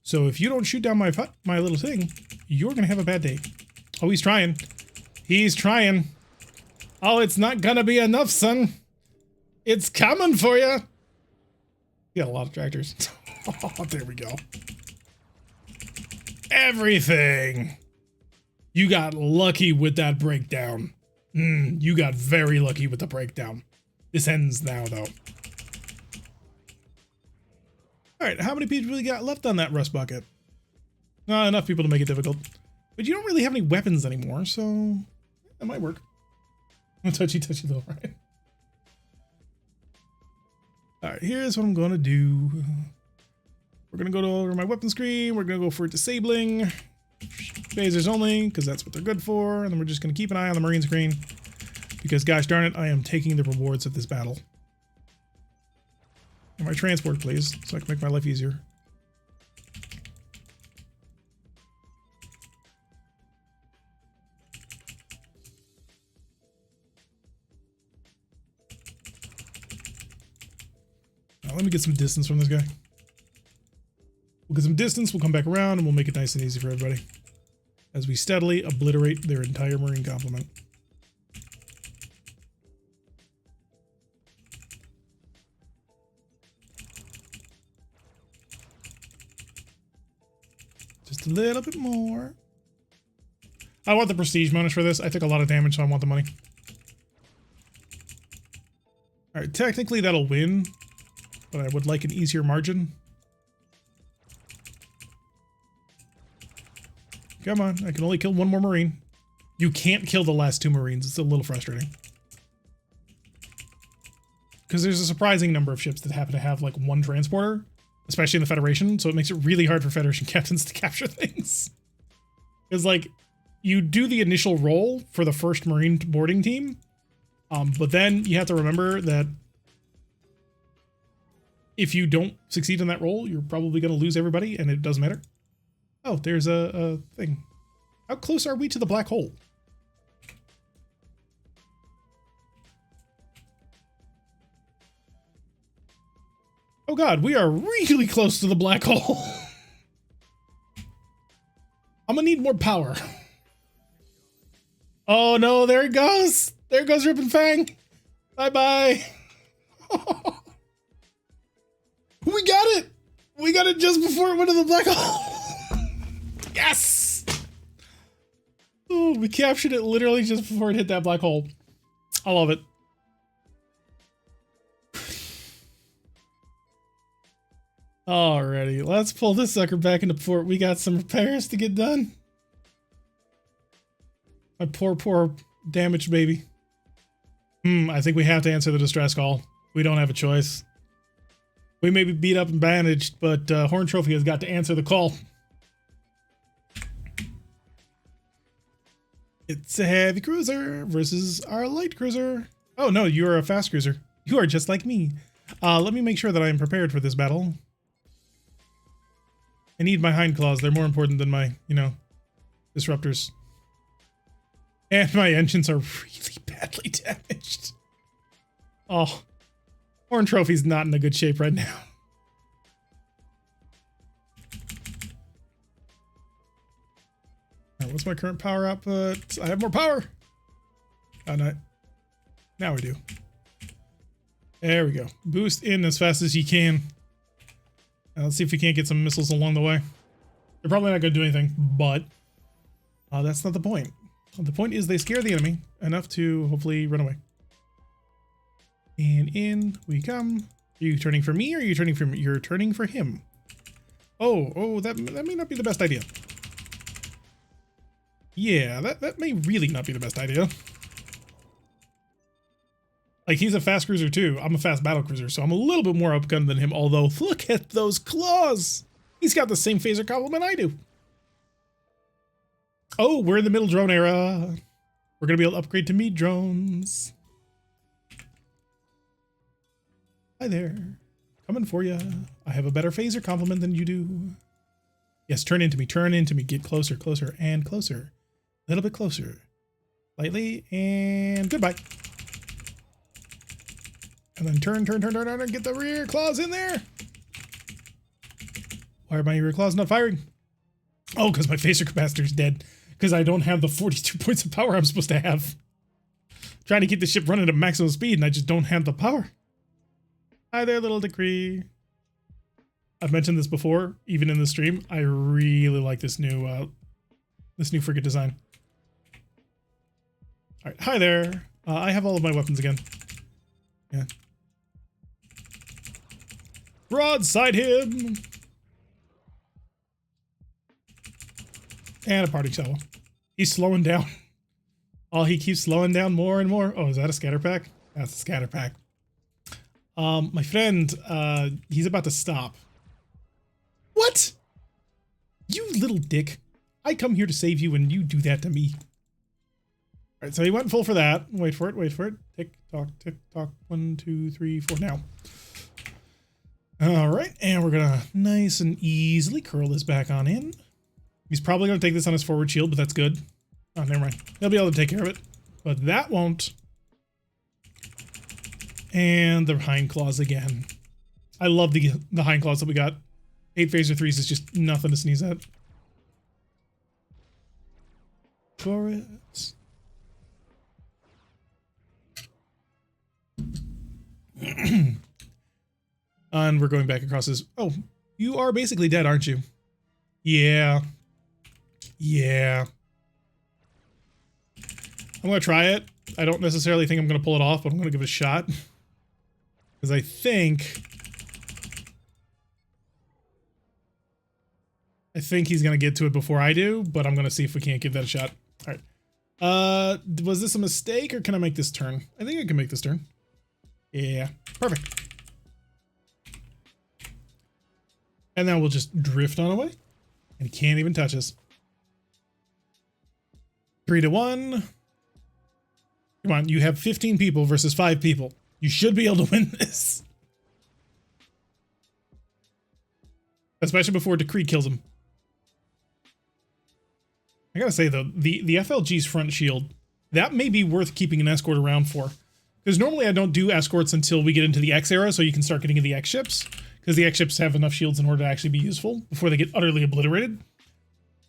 S1: So if you don't shoot down my little thing, you're gonna have a bad day. Oh, he's trying. He's trying. Oh, it's not gonna be enough, son. It's coming for you. You got a lot of tractors. Oh, there we go. Everything. You got lucky with that breakdown. You got very lucky with the breakdown. This ends now, though. All right, how many people really got left on that rust bucket? Not enough people to make it difficult. But you don't really have any weapons anymore, so that might work. Touchy though, right? All right, here's what I'm gonna do. We're gonna go over my weapon screen. We're gonna go for disabling phasers only, because that's what they're good for. And then we're just gonna keep an eye on the Marine screen, because gosh darn it, I am taking the rewards of this battle. And my transport, please, so I can make my life easier. Now, let me get some distance from this guy. We'll get some distance, we'll come back around, and we'll make it nice and easy for everybody as we steadily obliterate their entire Marine complement. Just a little bit more. I want the prestige bonus for this. I took a lot of damage, so I want the money. Alright, technically that'll win, but I would like an easier margin. Come on, I can only kill one more Marine. You can't kill the last two Marines. It's a little frustrating. Because there's a surprising number of ships that happen to have like one transporter, especially in the Federation, so it makes it really hard for Federation captains to capture things. Because like, you do the initial roll for the first Marine boarding team, but then you have to remember that if you don't succeed in that roll, you're probably going to lose everybody, and it doesn't matter. Oh, there's a thing. How close are we to the black hole? Oh god, we are really close to the black hole. I'm gonna need more power. Oh no, there it goes. There goes Rip and Fang. Bye-bye. We got it. We got it just before it went to the black hole. Yes! Oh, we captured it literally just before it hit that black hole. I love it. Alrighty, let's pull this sucker back into port. We got some repairs to get done. My poor damaged baby. I think we have to answer the distress call. We don't have a choice. We may be beat up and bandaged, but Horn Trophy has got to answer the call. It's a heavy cruiser versus our light cruiser. Oh no, you're a fast cruiser. You are just like me. Let me make sure that I am prepared for this battle. I need my hind claws. They're more important than my, you know, disruptors. And my engines are really badly damaged. Oh, Horn Trophy's not in a good shape right now. what's my current power output? I have more power. Oh, no. Now we do. There we go. Boost in as fast as you can. Now let's see if we can't get some missiles along the way. They're probably not going to do anything, but that's not the point. The point is they scare the enemy enough to hopefully run away. And in we come. Are you turning for me or are you turning for me? You're turning for him. Oh, that may not be the best idea. Yeah, that may really not be the best idea. Like, he's a fast cruiser too. I'm a fast battle cruiser, so I'm a little bit more outgunned than him, although look at those claws. He's got the same phaser complement I do. Oh, we're in the middle drone era. We're going to be able to upgrade to meat drones. Hi there. Coming for you. I have a better phaser complement than you do. Yes, turn into me. Turn into me. Get closer, closer, and closer. A little bit closer. Lightly, and goodbye. And then turn, and get the rear claws in there. Why are my rear claws not firing? Oh, because my phaser capacitor is dead. Because I don't have the 42 points of power I'm supposed to have. Trying to keep the ship running at maximum speed, and I just don't have the power. Hi there, little decree. I've mentioned this before, even in the stream. I really like this new frigate design. All right, hi there. I have all of my weapons again. Yeah. Broadside him. And a party shovel. He's slowing down. Oh, he keeps slowing down more and more. Oh, is that a scatter pack? That's a scatter pack. My friend, he's about to stop. What? You little dick. I come here to save you and you do that to me. All right, so he went full for that. Wait for it, wait for it. Tick tock, tick tock. 1, 2, 3, 4 now. All right, and we're gonna nice and easily curl this back on in. He's probably gonna take this on his forward shield, but that's good. Oh, never mind. He'll be able to take care of it, but that won't. And the hind claws again. I love the hind claws that we got. 8 phaser 3s is just nothing to sneeze at. Turrets. And we're going back across this. Oh, you are basically dead, aren't you? Yeah. Yeah. I'm going to try it. I don't necessarily think I'm going to pull it off, but I'm going to give it a shot. Because I think he's going to get to it before I do, but I'm going to see if we can't give that a shot. All right. Was this a mistake or can I make this turn? I think I can make this turn. Yeah. Perfect. And then we'll just drift on away. And he can't even touch us. 3-1. Come on, you have 15 people versus 5 people. You should be able to win this. Especially before Decree kills him. I gotta say though, the FLG's front shield, that may be worth keeping an escort around for. Because normally I don't do escorts until we get into the X era, so you can start getting into the X ships. Because the X ships have enough shields in order to actually be useful before they get utterly obliterated.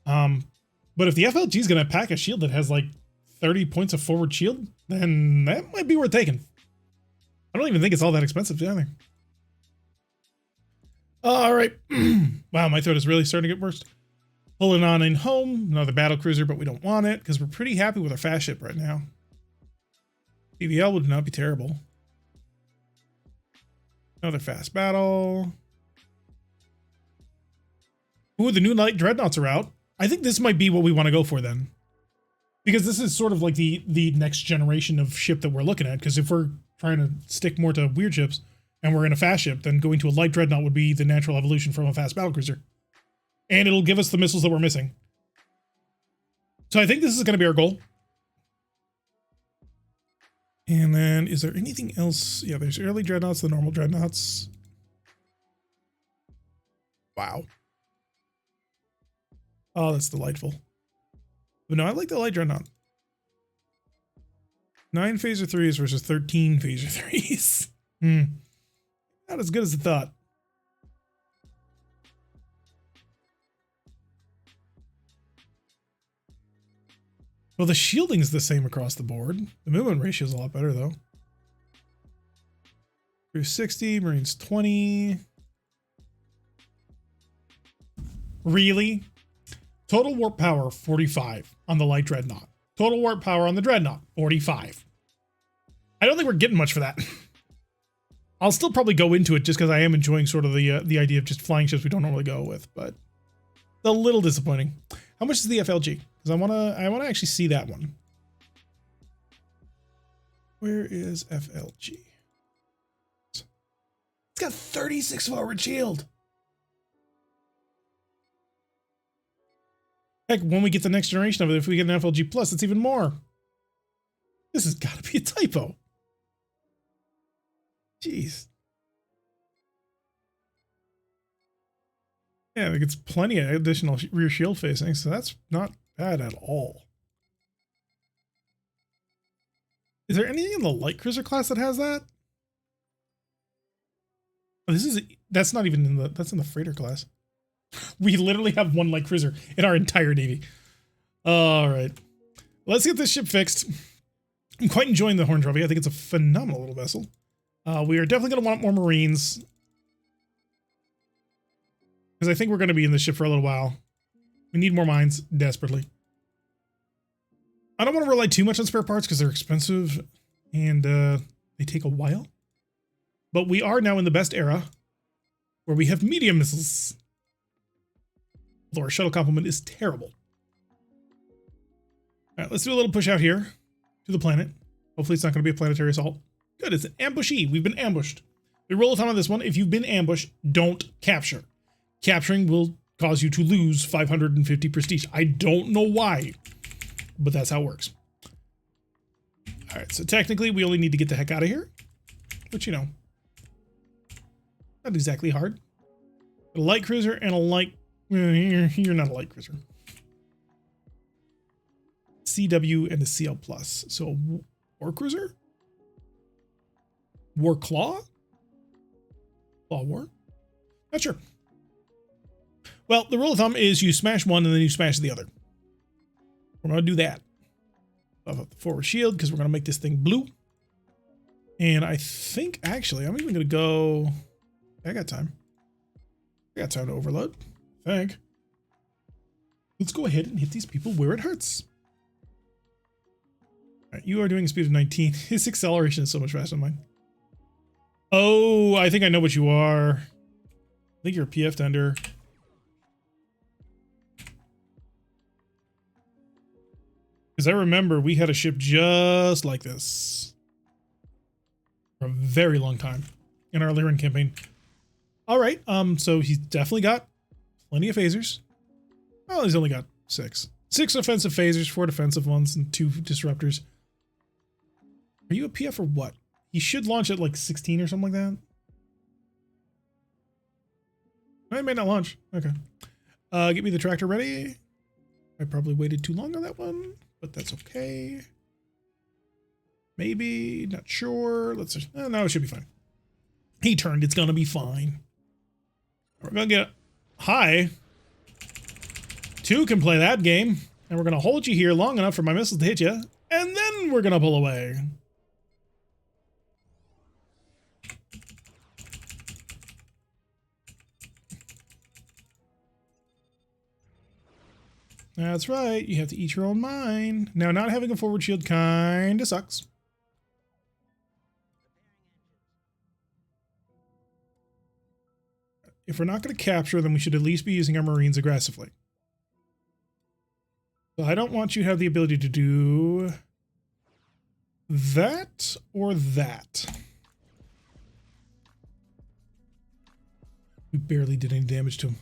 S1: But if the FLG is gonna pack a shield that has like 30 points of forward shield, then that might be worth taking. I don't even think it's all that expensive either. All right. Wow, my throat is really starting to get worse. Pulling on in home, another battle cruiser, but we don't want it because we're pretty happy with our fast ship right now. PVL would not be terrible. Another fast battle. Ooh, the new light dreadnoughts are out. I think this might be what we want to go for then. Because this is sort of like the next generation of ship that we're looking at. Because if we're trying to stick more to weird ships and we're in a fast ship, then going to a light dreadnought would be the natural evolution from a fast battlecruiser. And it'll give us the missiles that we're missing. So I think this is going to be our goal. And then is there anything else? Yeah, there's early dreadnoughts, the normal dreadnoughts. Wow. Oh, that's delightful. But no, I like the light dreadnought. 9 phaser 3s versus 13 phaser 3s. Not as good as I thought. Well, the shielding's the same across the board. The movement ratio is a lot better, though. Crew 60, Marines 20. Really? Total warp power, 45 on the light dreadnought. Total warp power on the dreadnought, 45. I don't think we're getting much for that. I'll still probably go into it just because I am enjoying sort of the idea of just flying ships we don't normally go with, but it's a little disappointing. How much is the FLG? Because I wanna actually see that one. Where is FLG? It's got 36 forward shield. Heck, when we get the next generation of it, if we get an FLG plus, it's even more. This has got to be a typo. Jeez. Yeah, it gets plenty of additional rear shield facing, so that's not bad at all. Is there anything in the light cruiser class that has that? Oh, that's not even in that's in the freighter class. We literally have one light cruiser in our entire navy. All right, let's get this ship fixed. I'm quite enjoying the Horn Trophy. I think it's a phenomenal little vessel. We are definitely going to want more Marines, because I think we're going to be in this ship for a little while. We need more mines desperately. I don't want to rely too much on spare parts because they're expensive and they take a while. But we are now in the best era where we have medium missiles. Although our shuttle complement is terrible. All right, let's do a little push out here to the planet. Hopefully it's not going to be a planetary assault. Good, it's an ambushee. We've been ambushed. The rule of thumb on this one, if you've been ambushed, don't capture. Capturing will cause you to lose 550 prestige. I don't know why, but that's how it works. All right, so technically we only need to get the heck out of here, which, you know, not exactly hard. A light cruiser and a light, you're not a light cruiser. CW and a CL plus. So a war cruiser? War claw? Claw war? Not sure. Well, the rule of thumb is you smash one and then you smash the other. We're going to do that. Buff up the forward shield because we're going to make this thing blue. And I think, actually, I'm even going to go... I got time. I got time to overload. I think. Let's go ahead and hit these people where it hurts. All right, you are doing a speed of 19. His acceleration is so much faster than mine. Oh, I think I know what you are. I think you're a PF tender. Because I remember we had a ship just like this for a very long time in our Lyran campaign. All right, so he's definitely got plenty of phasers. Oh, he's only got 6. 6 offensive phasers, 4 defensive ones, and 2 disruptors. Are you a PF or what? He should launch at like 16 or something like that. I may not launch. Okay. Get me the tractor ready. I probably waited too long on that one, but that's okay. Maybe, not sure. Let's just, no, it should be fine. He turned, it's gonna be fine. We're gonna get high. 2 can play that game, and we're gonna hold you here long enough for my missiles to hit you, and then we're gonna pull away. That's right, you have to eat your own mine. Now, not having a forward shield kinda sucks. If we're not going to capture, then we should at least be using our Marines aggressively. So I don't want you to have the ability to do that or that. We barely did any damage to him.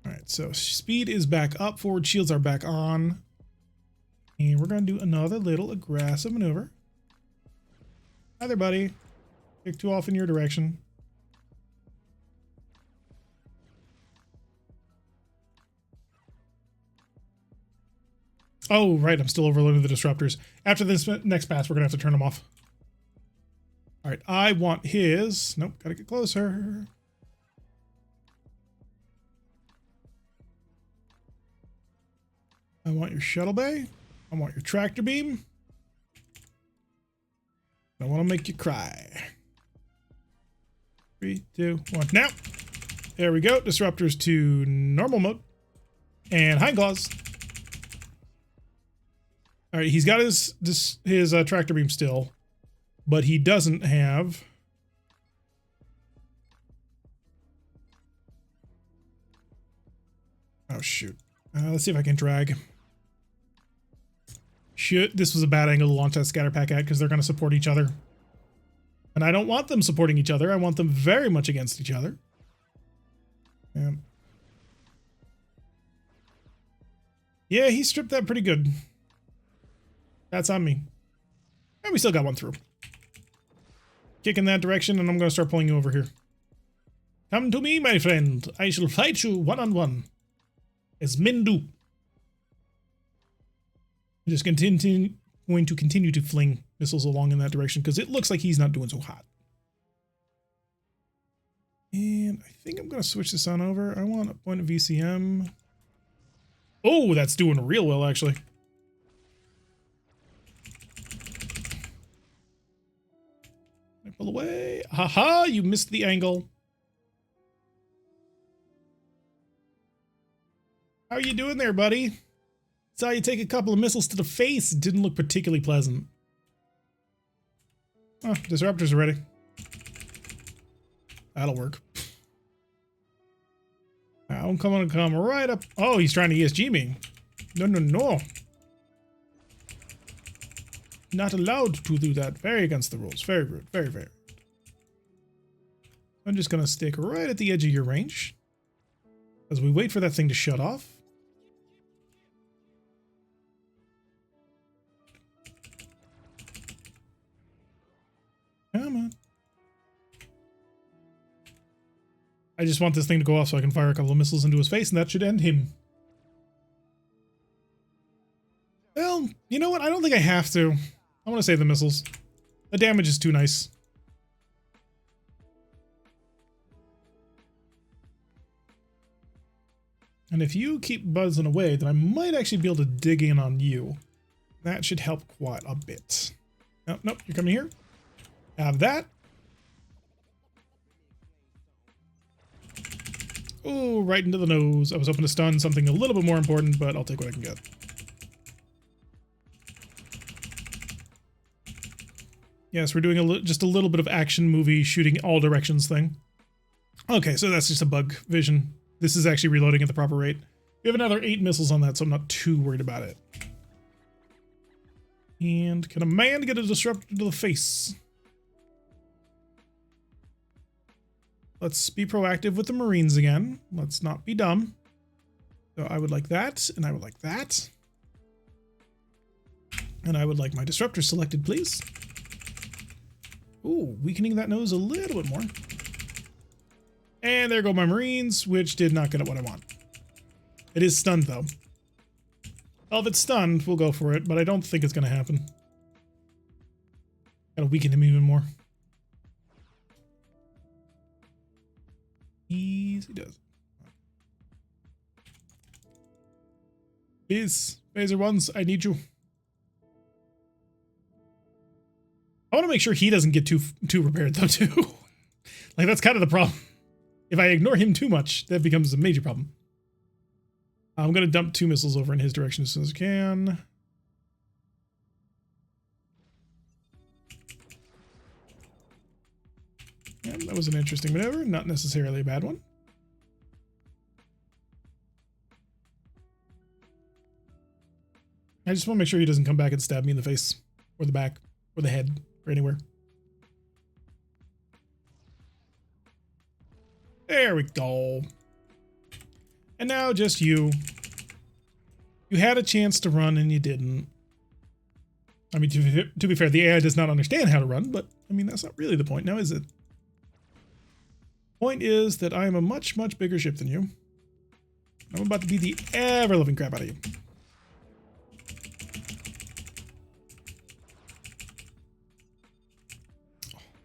S1: All right, so speed is back up. Forward shields are back on. And we're going to do another little aggressive maneuver. Hi there, buddy. Kick 2 off in your direction. Oh, right. I'm still overloading the disruptors. After this next pass, we're going to have to turn them off. All right. I want his... Nope. Got to get closer. I want your shuttle bay. I want your tractor beam. I want to make you cry. 3, 2, 1. Now! There we go. Disruptors to normal mode. And hind claws. Alright, he's got his tractor beam still. But he doesn't have... Oh, shoot. Let's see if I can drag. Shit, this was a bad angle to launch that scatter pack at because they're going to support each other. And I don't want them supporting each other. I want them very much against each other. Yeah, he stripped that pretty good. That's on me. And we still got one through. Kick in that direction, and I'm going to start pulling you over here. Come to me, my friend. I shall fight you one-on-one. As men do. Just going to continue to fling missiles along in that direction because it looks like he's not doing so hot. And I think I'm going to switch this on over. I want a point of VCM. Oh, that's doing real well, actually. I pull away. Haha, you missed the angle. How are you doing there, buddy? Saw you take a couple of missiles to the face. It didn't look particularly pleasant. Oh, disruptors are ready. That'll work. I'm going to come right up. Oh, he's trying to ESG me. No, no, no. Not allowed to do that. Very against the rules. Very rude. Very, very rude. I'm just going to stick right at the edge of your range as we wait for that thing to shut off. Come on. I just want this thing to go off so I can fire a couple of missiles into his face, and that should end him. Well, you know what? I don't think I have to. I want to save the missiles. The damage is too nice. And if you keep buzzing away, then I might actually be able to dig in on you. That should help quite a bit. Nope, nope, you're coming here. Have that. Oh, right into the nose. I was hoping to stun something a little bit more important, but I'll take what I can get. Yes, we're doing just a little bit of action movie shooting all directions thing. Okay, so that's just a bug vision. This is actually reloading at the proper rate. We have another 8 missiles on that, so I'm not too worried about it. And can a man get a disruptor to the face? Let's be proactive with the Marines again. Let's not be dumb. So I would like that, and I would like that. And I would like my disruptor selected, please. Ooh, weakening that nose a little bit more. And there go my Marines, which did not get at what I want. It is stunned, though. Well, if it's stunned, we'll go for it, but I don't think it's going to happen. Gotta weaken him even more. Easy does. Please, Phaser Ones, I need you. I want to make sure he doesn't get too repaired, though, too. Like, that's kind of the problem. If I ignore him too much, that becomes a major problem. I'm going to dump 2 missiles over in his direction as soon as I can. Yeah, that was an interesting maneuver, not necessarily a bad one. I just want to make sure he doesn't come back and stab me in the face, or the back, or the head, or anywhere. There we go. And now just you. You had a chance to run and you didn't. I mean, to be fair, the AI does not understand how to run, but I mean, that's not really the point now, is it? Point is that I am a much, much bigger ship than you. I'm about to beat the ever-loving crap out of you.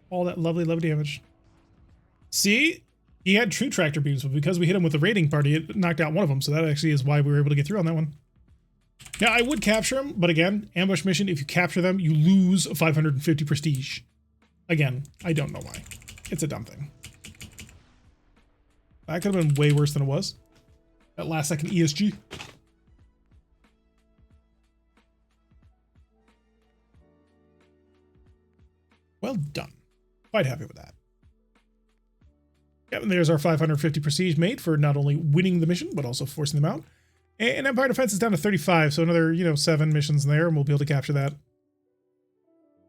S1: All that lovely, lovely damage. See? He had true tractor beams, but because we hit him with the raiding party, it knocked out one of them, so that actually is why we were able to get through on that one. Now, I would capture them, but again, ambush mission, if you capture them, you lose 550 prestige. Again, I don't know why. It's a dumb thing. That could have been way worse than it was. That last second ESG. Well done. Quite happy with that. Yep, and there's our 550 prestige made for not only winning the mission, but also forcing them out. And Empire Defense is down to 35, so another, 7 missions there, and we'll be able to capture that.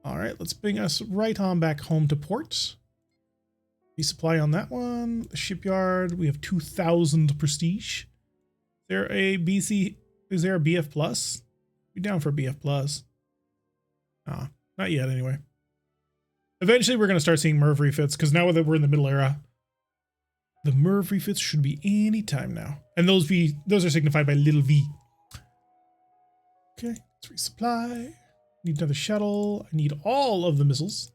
S1: All right, let's bring us right on back home to port. Resupply on that one. The shipyard, we have 2,000 prestige. Is there a BF plus? Be down for a BF plus. Ah, not yet anyway. Eventually we're going to start seeing Merv refits, because now that we're in the middle era, the Merv refits should be any time now. And those are signified by little V. Okay, let's resupply. Need another shuttle. I need all of the missiles.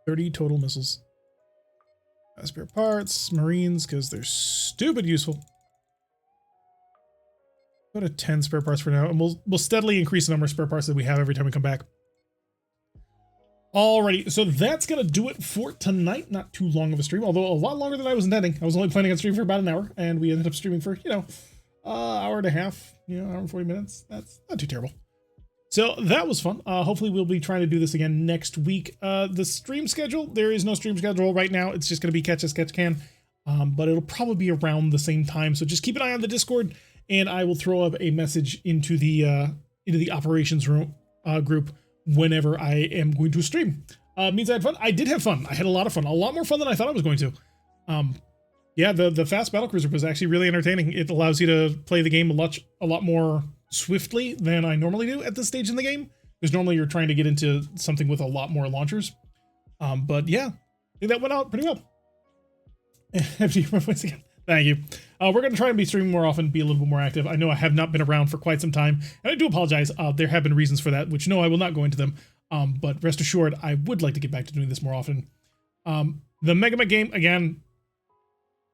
S1: 30 total missiles. Spare parts, Marines, because they're stupid useful. Go to 10 spare parts for now, and we'll steadily increase the number of spare parts that we have every time we come back. Alrighty, so that's going to do it for tonight. Not too long of a stream, although a lot longer than I was intending. I was only planning on streaming for about an hour, and we ended up streaming for, hour and a half, hour and 40 minutes. That's not too terrible. So that was fun. Hopefully we'll be trying to do this again next week. The stream schedule, there is no stream schedule right now. It's just going to be catch as catch can, but it'll probably be around the same time. So just keep an eye on the Discord, and I will throw up a message into the operations room group whenever I am going to stream. Means I had fun. I did have fun. I had a lot of fun. A lot more fun than I thought I was going to. Yeah, the fast battlecruiser was actually really entertaining. It allows you to play the game a lot more swiftly than I normally do at this stage in the game. Because normally you're trying to get into something with a lot more launchers. But yeah, I think that went out pretty well. Thank you. We're going to try and be streaming more often, be a little bit more active. I know I have not been around for quite some time, and I do apologize. There have been reasons for that, which no, I will not go into them. But rest assured, I would like to get back to doing this more often. The Mega Man game, again,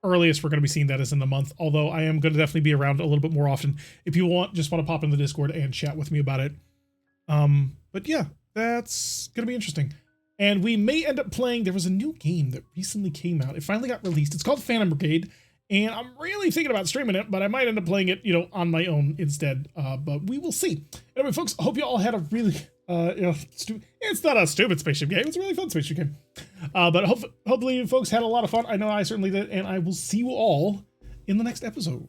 S1: earliest we're going to be seeing that is in a month, although I am going to definitely be around a little bit more often. If you just want to pop in the Discord and chat with me about it. But yeah, that's going to be interesting. And we may end up playing, there was a new game that recently came out. It finally got released. It's called Phantom Brigade. And I'm really thinking about streaming it, but I might end up playing it, on my own instead. But we will see. Anyway, folks, I hope you all had a really, it's not a stupid spaceship game. It's a really fun spaceship game. But hopefully you folks had a lot of fun. I know I certainly did. And I will see you all in the next episode.